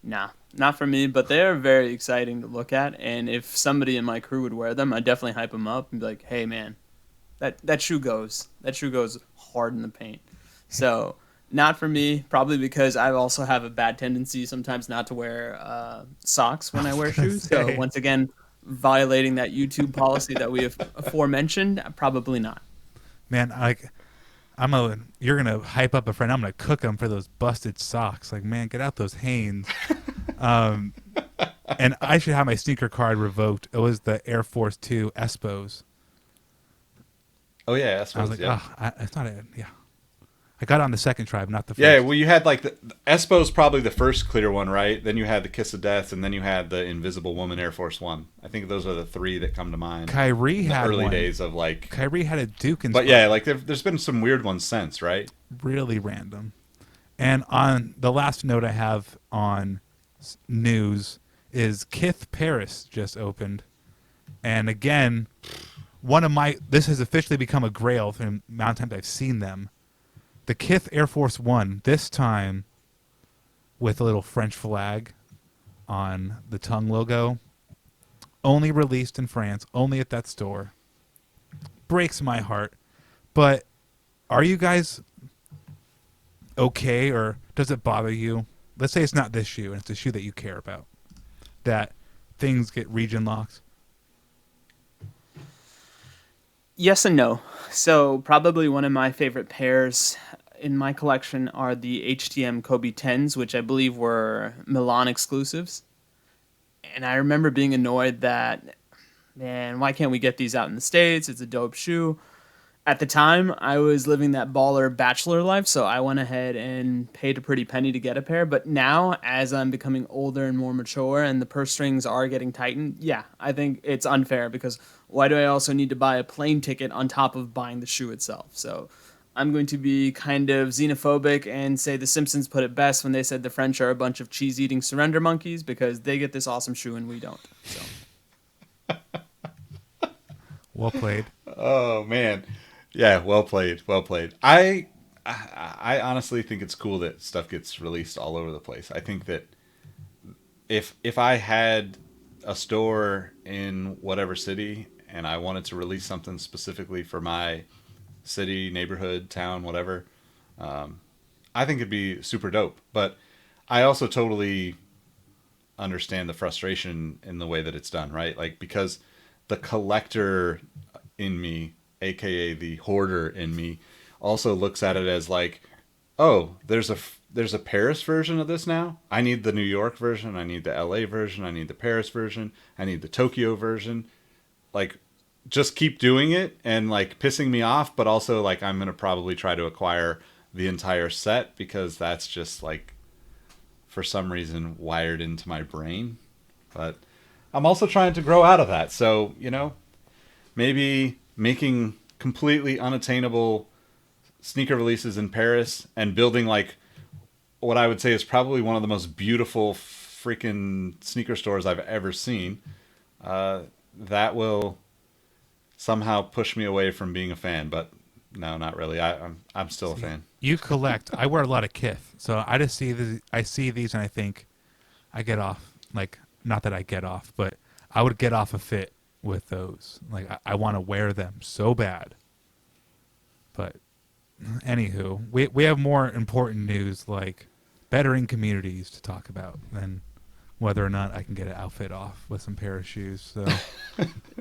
nah, not for me. But they are very exciting to look at, and if somebody in my crew would wear them, I'd definitely hype them up and be like, "Hey, man, that shoe goes hard in the paint." So not for me, probably because I also have a bad tendency sometimes not to wear socks when I wear shoes. So once again, violating that YouTube policy that we have aforementioned, probably not. Man, you're gonna hype up a friend. I'm gonna cook him for those busted socks. Like, man, get out those Hanes. And I should have my sneaker card revoked. It was the Air Force 2 Espos. Oh yeah, I was like, it's not it. Yeah, I got it on the second try, but not the first. Yeah, well, you had like the Espo's probably the first clear one, right? Then you had the Kiss of Death, and then you had the Invisible Woman Air Force One. I think those are the three that come to mind. Kyrie in the had early one. days of like. Kyrie had a Duke, But yeah, like there's been some weird ones since, right? Really random. And on the last note I have on news is Kith Paris just opened, and again, this has officially become a grail from the amount of times I've seen them. The Kith Air Force One, this time with a little French flag on the tongue logo, only released in France, only at that store. Breaks my heart. But are you guys okay, or does it bother you? Let's say it's not this shoe, and it's a shoe that you care about, that things get region locked. Yes and no. So probably one of my favorite pairs in my collection are the HTM Kobe 10s, which I believe were Milan exclusives. And I remember being annoyed that, man, why can't we get these out in the States? It's a dope shoe. At the time, I was living that baller bachelor life, so I went ahead and paid a pretty penny to get a pair. But now, as I'm becoming older and more mature and the purse strings are getting tightened, yeah, I think it's unfair because why do I also need to buy a plane ticket on top of buying the shoe itself? So I'm going to be kind of xenophobic and say the Simpsons put it best when they said the French are a bunch of cheese-eating surrender monkeys because they get this awesome shoe and we don't. So. Well played. Oh man. Yeah, well played. I honestly think it's cool that stuff gets released all over the place. I think that if I had a store in whatever city and I wanted to release something specifically for my city, neighborhood, town, whatever, I think it'd be super dope. But I also totally understand the frustration in the way that it's done, right? Like, because the collector in me, aka the hoarder in me, also looks at it as like, oh, there's a Paris version of this now. I need the New York version. I need the LA version. I need the Paris version. I need the Tokyo version. Like, just keep doing it and like pissing me off, but also like I'm gonna probably try to acquire the entire set because that's just like for some reason wired into my brain. But I'm also trying to grow out of that. So, maybe making completely unattainable sneaker releases in Paris and building like what I would say is probably one of the most beautiful freaking sneaker stores I've ever seen. That will somehow push me away from being a fan, but no, not really. I'm still a fan. You collect. I wear a lot of Kith, so I just see these and I think I get off. Like, not that I get off, but I would get off a fit with those. Like, I want to wear them so bad. But anywho, we have more important news like bettering communities to talk about than whether or not I can get an outfit off with some pair of shoes. So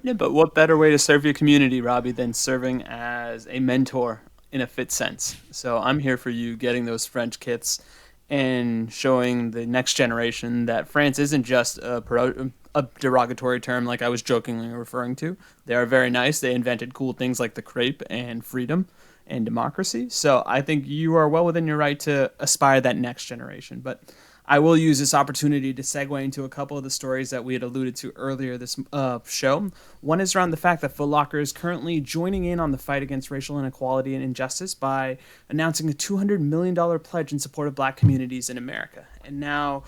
Yeah, but what better way to serve your community, Robbie, than serving as a mentor in a fit sense? So I'm here for you getting those French kits and showing the next generation that France isn't just a derogatory term like I was jokingly referring to. They are very nice. They invented cool things like the crepe and freedom and democracy. So I think you are well within your right to aspire that next generation. But I will use this opportunity to segue into a couple of the stories that we had alluded to earlier this show. One is around the fact that Foot Locker is currently joining in on the fight against racial inequality and injustice by announcing a $200 million pledge in support of black communities in America. And now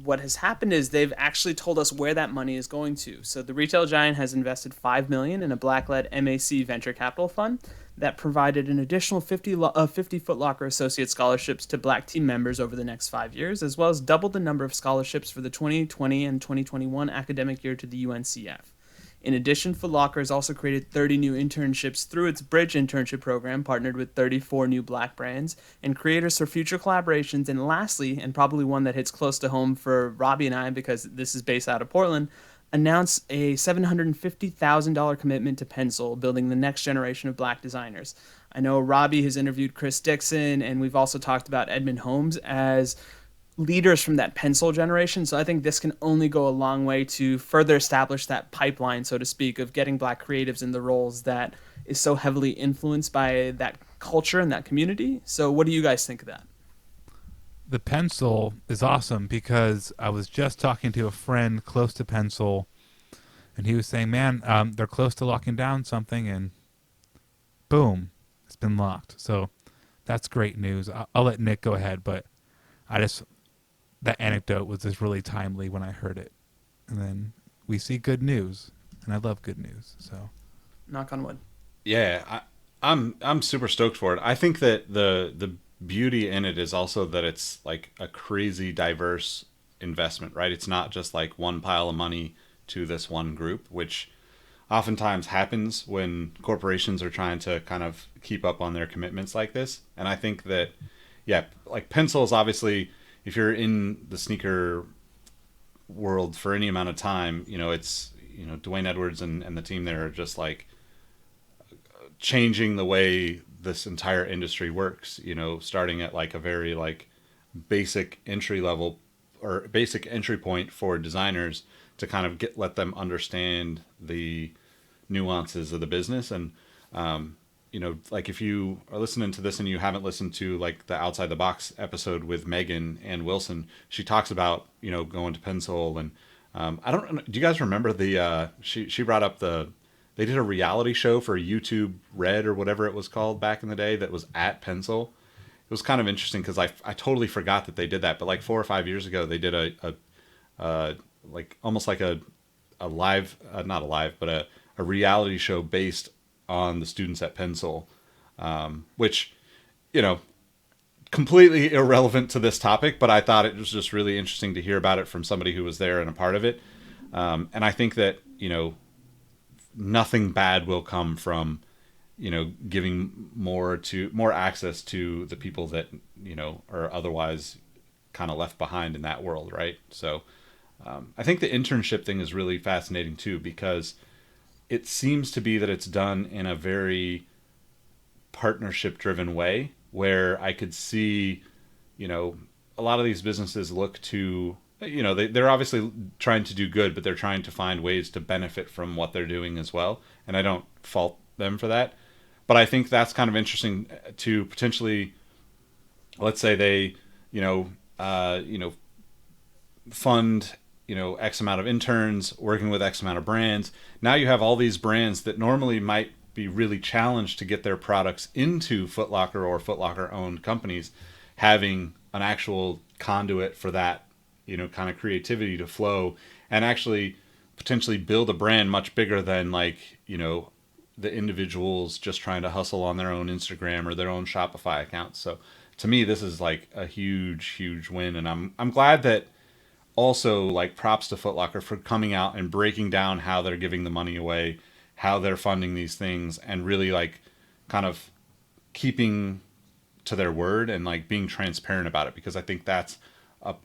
what has happened is they've actually told us where that money is going to. So the retail giant has invested $5 million in a black-led MAC venture capital fund that provided an additional 50 Foot Locker Associate scholarships to black team members over the next 5 years, as well as doubled the number of scholarships for the 2020 and 2021 academic year to the UNCF. In addition, Foot Locker has also created 30 new internships through its Bridge internship program, partnered with 34 new black brands and creators for future collaborations. And lastly, and probably one that hits close to home for Robbie and I because this is based out of Portland, announced a $750,000 commitment to Pencil, building the next generation of black designers. I know Robbie has interviewed Chris Dixon, and we've also talked about Edmund Holmes as leaders from that Pencil generation. So I think this can only go a long way to further establish that pipeline, so to speak, of getting black creatives in the roles that is so heavily influenced by that culture and that community. So what do you guys think of that? the Pencil is awesome because I was just talking to a friend close to Pencil, and he was saying, man, they're close to locking down something, and boom, it's been locked. So that's great news. I'll let Nick go ahead, but that anecdote was just really timely when I heard it. And then we see good news, and I love good news. So knock on wood. Yeah, I'm super stoked for it. I think that the beauty in it is also that it's like a crazy diverse investment, right? It's not just like one pile of money to this one group, which oftentimes happens when corporations are trying to kind of keep up on their commitments like this. And I think that, yeah, like Pencil is obviously, if you're in the sneaker world for any amount of time, it's, Dwayne Edwards and the team there are just like changing the way this entire industry works, starting at like a very like basic entry level or basic entry point for designers to kind of let them understand the nuances of the business. And, like if you are listening to this and you haven't listened to like the Outside the Box episode with Megan and Wilson, she talks about, going to Pencil. And do you guys remember she brought up they did a reality show for YouTube Red or whatever it was called back in the day that was at Pencil. It was kind of interesting because I totally forgot that they did that. But like 4 or 5 years ago, they did a like almost like a live, not a live, but a reality show based on the students at Pencil, which, completely irrelevant to this topic, but I thought it was just really interesting to hear about it from somebody who was there and a part of it. And I think that, nothing bad will come from, giving more access to the people that, are otherwise kind of left behind in that world, right? So I think the internship thing is really fascinating too, because it seems to be that it's done in a very partnership driven way where I could see, a lot of these businesses look to, they're obviously trying to do good, but they're trying to find ways to benefit from what they're doing as well. And I don't fault them for that. But I think that's kind of interesting to potentially, let's say they, you know, fund, X amount of interns working with X amount of brands. Now you have all these brands that normally might be really challenged to get their products into Foot Locker or Foot Locker owned companies, having an actual conduit for that, kind of creativity to flow and actually potentially build a brand much bigger than like, the individuals just trying to hustle on their own Instagram or their own Shopify accounts. So to me, this is like a huge, huge win. And I'm glad that also like props to Foot Locker for coming out and breaking down how they're giving the money away, how they're funding these things, and really like kind of keeping to their word and like being transparent about it, because I think that's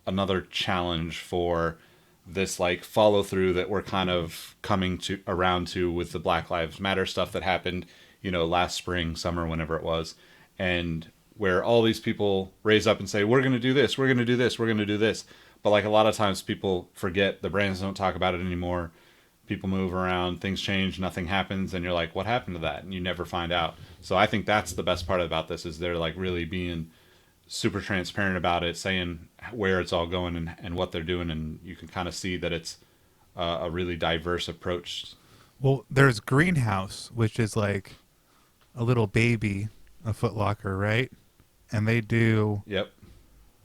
another challenge for this like follow through that we're kind of coming to around to with the Black Lives Matter stuff that happened, last spring, summer, whenever it was, and where all these people raise up and say, we're going to do this, we're going to do this, we're going to do this. But like a lot of times people forget, the brands don't talk about it anymore. People move around, things change, nothing happens, and you're like, what happened to that? And you never find out. So I think that's the best part about this, is they're like really being super transparent about it, saying where it's all going and what they're doing, and you can kind of see that it's a really diverse approach. Well, there's Greenhouse, which is like a little baby of Foot Locker, right? And they do Yep.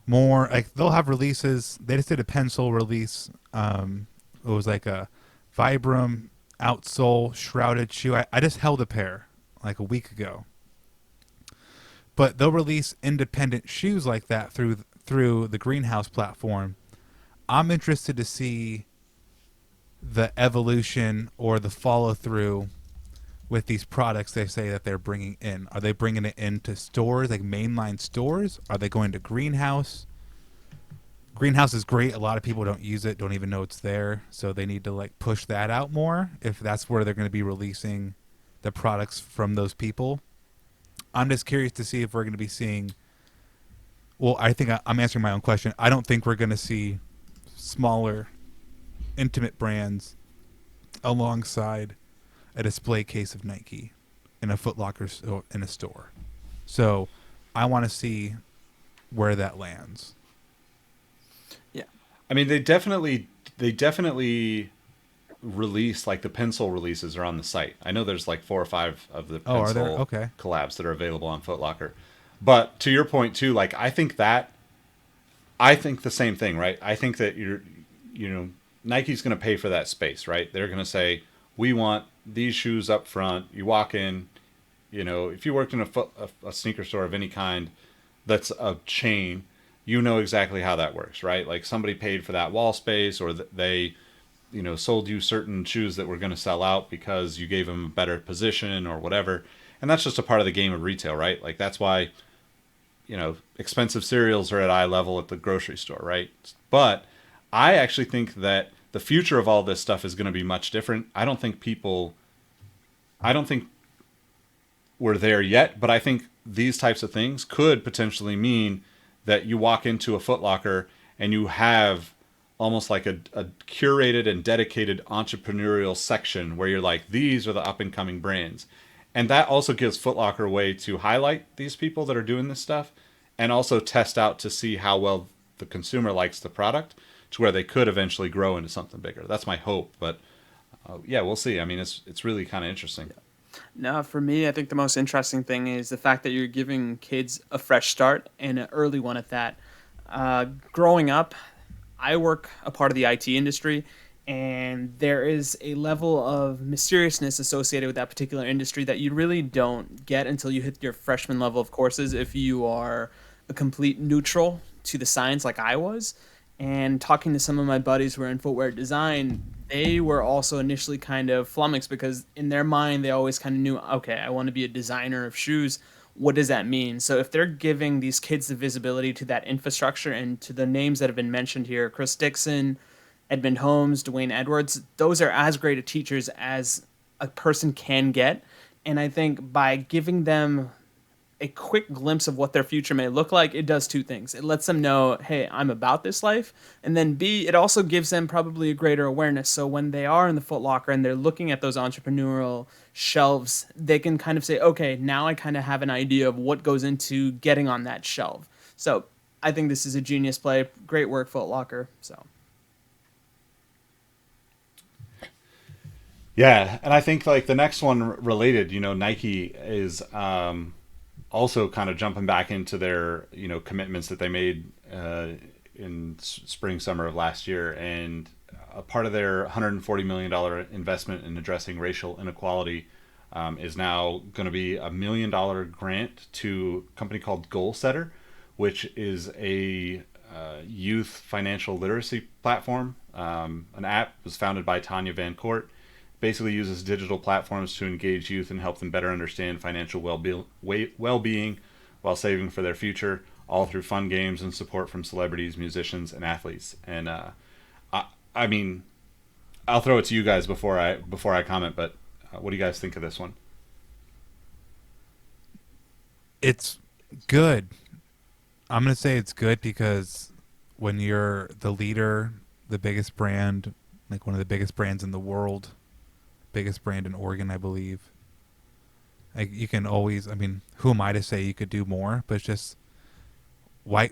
more, like they'll have releases. They just did a pencil release. It was like a Vibram outsole shrouded shoe. I just held a pair like a week ago. But they'll release independent shoes like that through the Greenhouse platform. I'm interested to see the evolution or the follow through with these products they say that they're bringing in. Are they bringing it into stores, like mainline stores? Are they going to Greenhouse? Greenhouse is great. A lot of people don't use it, don't even know it's there. So they need to like push that out more if that's where they're going to be releasing the products from those people. I'm just curious to see if we're going to be seeing. Well, I think I'm answering my own question. I don't think we're going to see smaller, intimate brands alongside a display case of Nike in a Foot Locker in a store. So I want to see where that lands. Yeah. I mean, they definitely release, like the pencil releases are on the site. I know there's like 4 or 5 of the pencil are there? Okay. collabs that are available on Foot Locker. But to your point too, like I think the same thing, right? I think that Nike's going to pay for that space, right? They're going to say, we want these shoes up front. You walk in, if you worked in a sneaker store of any kind that's a chain, you know exactly how that works, right? Like somebody paid for that wall space, or they sold you certain shoes that were going to sell out because you gave them a better position or whatever. And that's just a part of the game of retail, right? Like that's why, expensive cereals are at eye level at the grocery store, right? But I actually think that the future of all this stuff is going to be much different. I don't think we're there yet, but I think these types of things could potentially mean that you walk into a Foot Locker and you have almost like a curated and dedicated entrepreneurial section where you're like, these are the up and coming brands. And that also gives Foot Locker a way to highlight these people that are doing this stuff and also test out to see how well the consumer likes the product, to where they could eventually grow into something bigger. That's my hope. But yeah, we'll see. I mean, it's really kind of interesting. Now, for me, I think the most interesting thing is the fact that you're giving kids a fresh start, and an early one at that. Growing up, I work a part of the IT industry, and there is a level of mysteriousness associated with that particular industry that you really don't get until you hit your freshman level of courses if you are a complete neutral to the science like I was. And talking to some of my buddies who are in footwear design, they were also initially kind of flummoxed because in their mind they always kind of knew, okay, I want to be a designer of shoes. What does that mean? So if they're giving these kids the visibility to that infrastructure and to the names that have been mentioned here, Chris Dixon, Edmund Holmes, Dwayne Edwards, those are as great a teachers as a person can get. And I think by giving them a quick glimpse of what their future may look like, it does two things. It lets them know, hey, I'm about this life. And then B, it also gives them probably a greater awareness. So when they are in the Foot Locker and they're looking at those entrepreneurial shelves, they can kind of say, okay, now I kind of have an idea of what goes into getting on that shelf. So I think this is a genius play. Great work, Foot Locker. So Yeah, and I think like the next one related, Nike is also kind of jumping back into their commitments that they made in spring summer of last year, and a part of their $140 million investment in addressing racial inequality is now going to be $1 million grant to a company called Goal Setter, which is a youth financial literacy platform. An app was founded by Tanya Van Court, basically uses digital platforms to engage youth and help them better understand financial well-being while saving for their future, all through fun games and support from celebrities, musicians, and athletes. And I mean, I'll throw it to you guys before I comment, but what do you guys think of this one? It's good. I'm gonna say it's good because when you're the leader, the biggest brand, like one of the biggest brands in the world, biggest brand in Oregon, I believe. Like you can always, I mean, who am I to say you could do more? But it's just why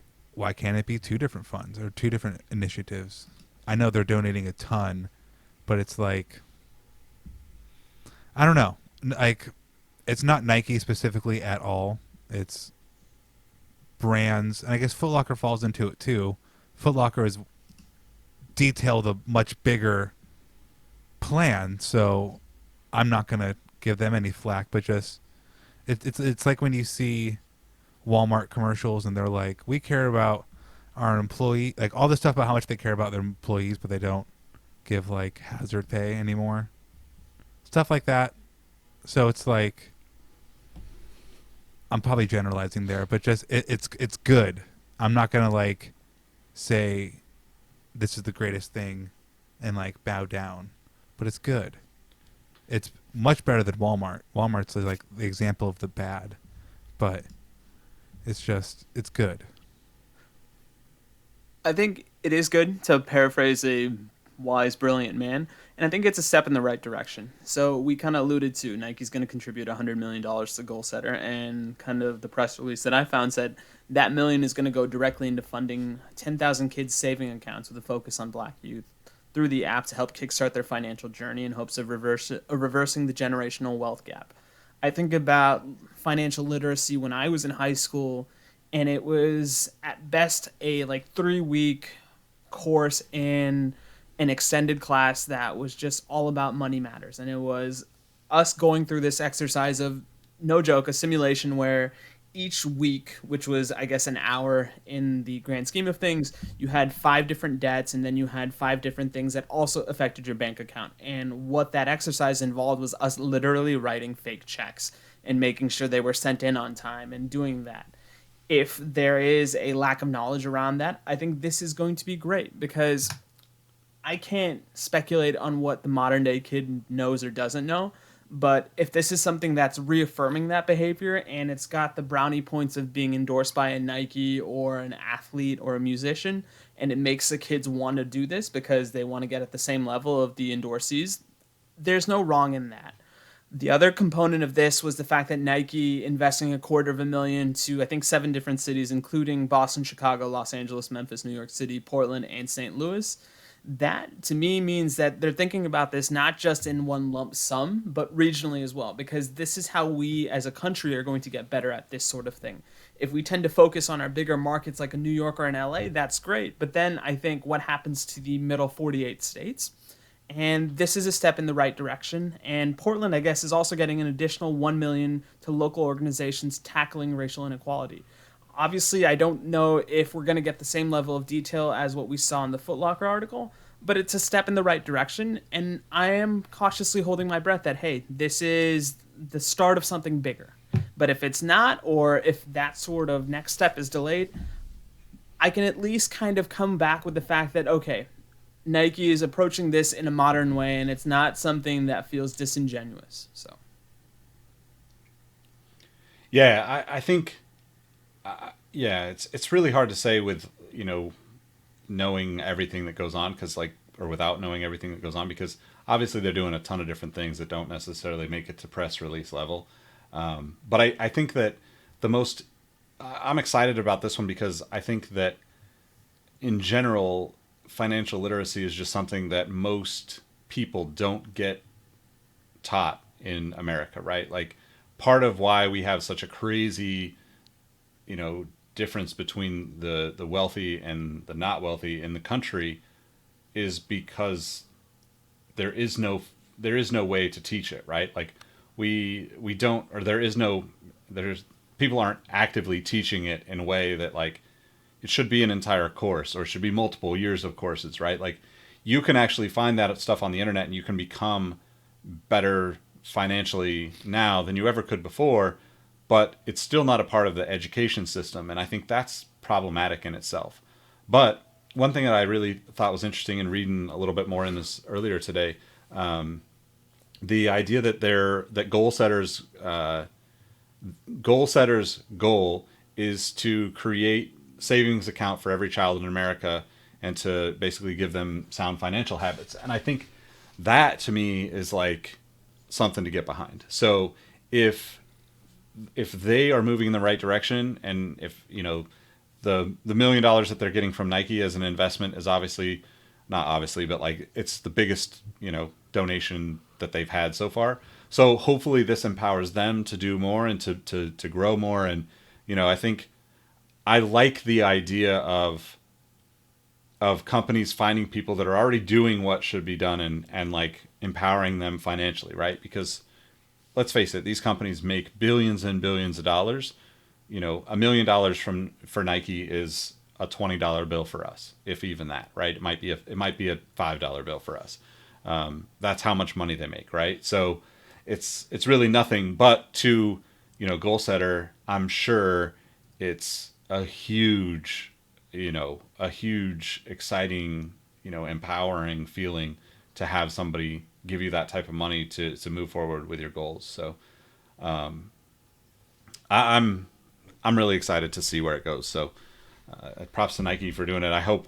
can't it be two different funds or two different initiatives? I know they're donating a ton, but it's like I don't know. Like it's not Nike specifically at all. It's brands, and I guess Foot Locker falls into it too. Foot Locker is detailed a much bigger plan, so I'm not gonna give them any flack. But just it's like when you see Walmart commercials and they're like, we care about our employee, like all this stuff about how much they care about their employees, but they don't give like hazard pay anymore, stuff like that. So it's like I'm probably generalizing there, but just it's good. I'm not gonna like say this is the greatest thing and like bow down, but it's good. It's much better than Walmart. Walmart's like the example of the bad, but it's good. I think it is good, to paraphrase a wise, brilliant man, and I think it's a step in the right direction. So we kind of alluded to Nike's going to contribute $100 million to Goal Setter, and kind of the press release that I found said that million is going to go directly into funding 10,000 kids' saving accounts with a focus on Black youth through the app to help kickstart their financial journey in hopes of reversing the generational wealth gap. I think about financial literacy when I was in high school, and it was at best a like 3 week course in an extended class that was just all about money matters. And it was us going through this exercise of, no joke, a simulation where each week, which was, I guess, an hour in the grand scheme of things, you had 5 different debts, and then you had 5 different things that also affected your bank account. And what that exercise involved was us literally writing fake checks and making sure they were sent in on time and doing that. If there is a lack of knowledge around that, I think this is going to be great, because I can't speculate on what the modern day kid knows or doesn't know. But if this is something that's reaffirming that behavior, and it's got the brownie points of being endorsed by a Nike or an athlete or a musician, and it makes the kids want to do this because they want to get at the same level of the endorsees, there's no wrong in that. The other component of this was the fact that Nike investing $250,000 to, I think, 7 different cities, including Boston, Chicago, Los Angeles, Memphis, New York City, Portland, and St. Louis. That to me means that they're thinking about this not just in one lump sum, but regionally as well, because this is how we as a country are going to get better at this sort of thing. If we tend to focus on our bigger markets like a New York or an LA, that's great. But then I think what happens to the middle 48 states? And this is a step in the right direction. And Portland, I guess, is also getting an additional $1 million to local organizations tackling racial inequality. Obviously, I don't know if we're going to get the same level of detail as what we saw in the Foot Locker article, but it's a step in the right direction, and I am cautiously holding my breath that, hey, this is the start of something bigger. But if it's not, or if that sort of next step is delayed, I can at least kind of come back with the fact that, okay, Nike is approaching this in a modern way, and it's not something that feels disingenuous. So, Yeah, I think, yeah, it's really hard to say with, knowing everything that goes on, because like, or without knowing everything that goes on, because obviously they're doing a ton of different things that don't necessarily make it to press release level. But I think that the most, I'm excited about this one because I think that in general, financial literacy is just something that most people don't get taught in America, right? Like part of why we have such a crazy, difference between the wealthy and the not wealthy in the country is because there is no way to teach it, right? Like we don't, or there's people aren't actively teaching it in a way that like it should be an entire course or it should be multiple years of courses, right? Like you can actually find that stuff on the internet and you can become better financially now than you ever could before, but it's still not a part of the education system. And I think that's problematic in itself. But one thing that I really thought was interesting in reading a little bit more in this earlier today, the idea that goal setters goal is to create savings account for every child in America and to basically give them sound financial habits. And I think that to me is like something to get behind. So if they are moving in the right direction, and if the $1 million that they're getting from Nike as an investment is obviously not obviously, but like it's the biggest donation that they've had so far. So hopefully this empowers them to do more and to grow more. And I think I like the idea of companies finding people that are already doing what should be done and like empowering them financially, right? Because let's face it, these companies make billions and billions of dollars. $1 million for Nike is a $20 bill for us, if even that, right? It might be a $5 bill for us. That's how much money they make, right? So it's really nothing, but to goal setter, I'm sure it's a huge exciting empowering feeling to have somebody give you that type of money to move forward with your goals. So I'm really excited to see where it goes. So props to Nike for doing it. I hope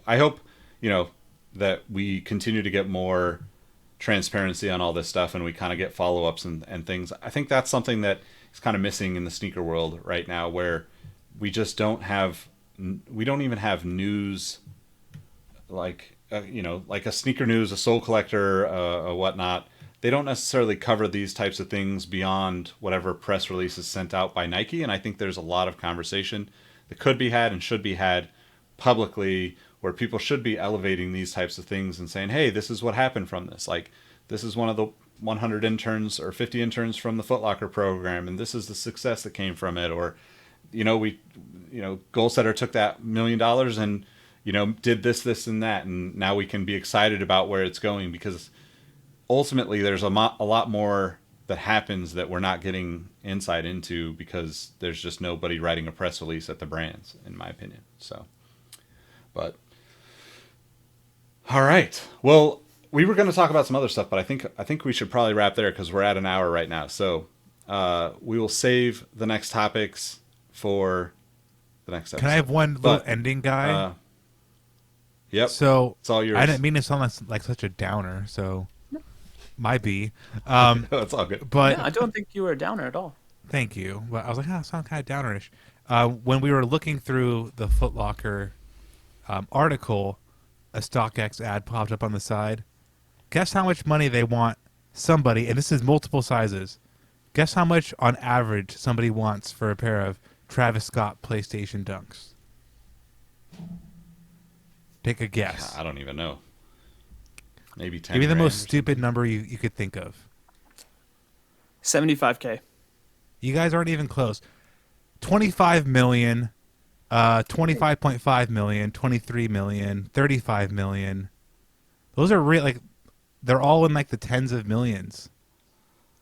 that we continue to get more transparency on all this stuff and we kind of get follow-ups and things. I think that's something that is kind of missing in the sneaker world right now, where we just don't even have news like like a sneaker news, a Soul Collector, a whatnot. They don't necessarily cover these types of things beyond whatever press release is sent out by Nike. And I think there's a lot of conversation that could be had and should be had publicly, where people should be elevating these types of things and saying, hey, this is what happened from this. Like, this is one of the 100 interns or 50 interns from the Foot Locker program, and this is the success that came from it. Or, Goal Setter took that $1 million and, did this, and that. And now we can be excited about where it's going, because ultimately there's a lot more that happens that we're not getting insight into because there's just nobody writing a press release at the brands, in my opinion. So, but all right. Well, we were going to talk about some other stuff, but I think we should probably wrap there because we're at an hour right now. So we will save the next topics for the next episode. Can I have one little ending, guy? Yep. So it's all yours. I didn't mean to sound like such a downer. So might be. No, it's all good. But I don't think you were a downer at all. Thank you. But I was like, it sounds kind of downerish. When we were looking through the Foot Locker article, a StockX ad popped up on the side. Guess how much money they want somebody, and this is multiple sizes. Guess how much on average somebody wants for a pair of Travis Scott PlayStation Dunks? Take a guess. I don't even know. Maybe 10. Give me the most stupid number you could think of. 75K. You guys aren't even close. 25 million $25.5 million, 23 million, 35 million. Those are real, like, they're all in like the tens of millions.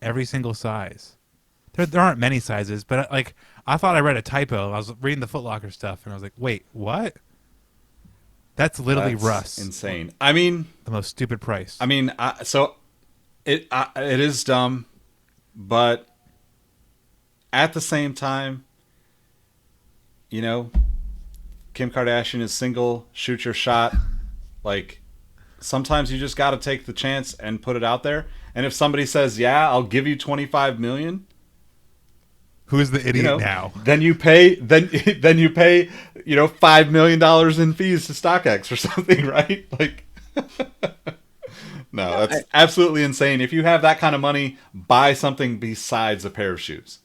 Every single size. There aren't many sizes, but like I thought I read a typo. I was reading the Foot Locker stuff, and I was like, "Wait, what? That's literally That's Russ." insane. I mean, The most stupid price. so it is dumb, but at the same time, you know, Kim Kardashian is single. Shoot your shot. Like sometimes you just got to take the chance and put it out there. And if somebody says, "Yeah, I'll give you 25 million," Who's the you idiot know, now? then you pay then you pay $5 million in fees to StockX or something, right? Like, no, that's absolutely insane. If you have that kind of money, buy something besides a pair of shoes.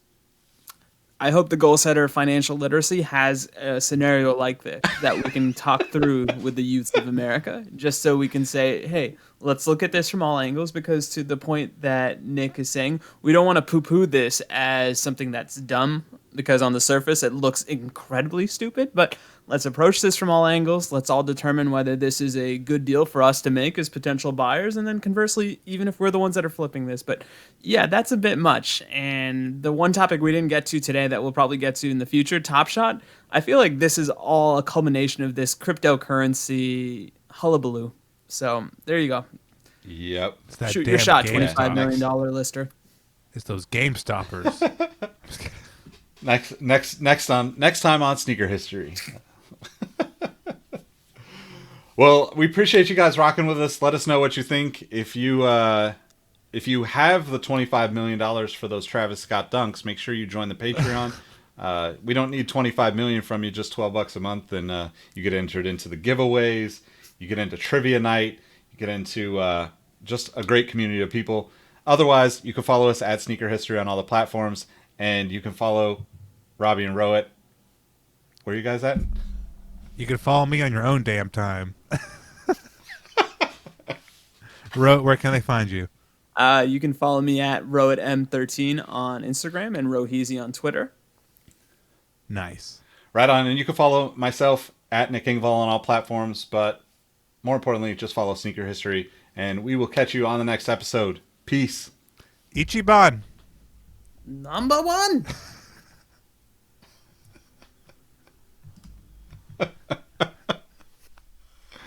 I hope the goal setter financial literacy has a scenario like this that we can talk through with the youths of America, just so we can say, hey, let's look at this from all angles, because to the point that Nick is saying, we don't want to poo-poo this as something that's dumb, because on the surface it looks incredibly stupid, but let's approach this from all angles. Let's all determine whether this is a good deal for us to make as potential buyers, and then conversely, even if we're the ones that are flipping this. But yeah, that's a bit much. And the one topic we didn't get to today that we'll probably get to in the future, Top Shot, I feel like this is all a culmination of this cryptocurrency hullabaloo. So there you go. Yep. It's that Shoot damn your shot, game $25 million dollar lister. It's those game stoppers. Next time on Sneaker History. Well, we appreciate you guys rocking with us. Let us know what you think. If you have the $25 million for those Travis Scott dunks, make sure you join the Patreon. We don't need $25 million from you, just $12 a month, and you get entered into the giveaways. You get into trivia night. You get into just a great community of people. Otherwise, you can follow us at Sneaker History on all the platforms, and you can follow Robbie and Rohit. Where are you guys at? You can follow me on your own damn time. Where can they find you? You can follow me at RohitM13 on Instagram and Roheezy on Twitter. Nice. Right on. And you can follow myself at Nick Ingval on all platforms, but more importantly, just follow Sneaker History, and we will catch you on the next episode. Peace. Ichiban. Number one.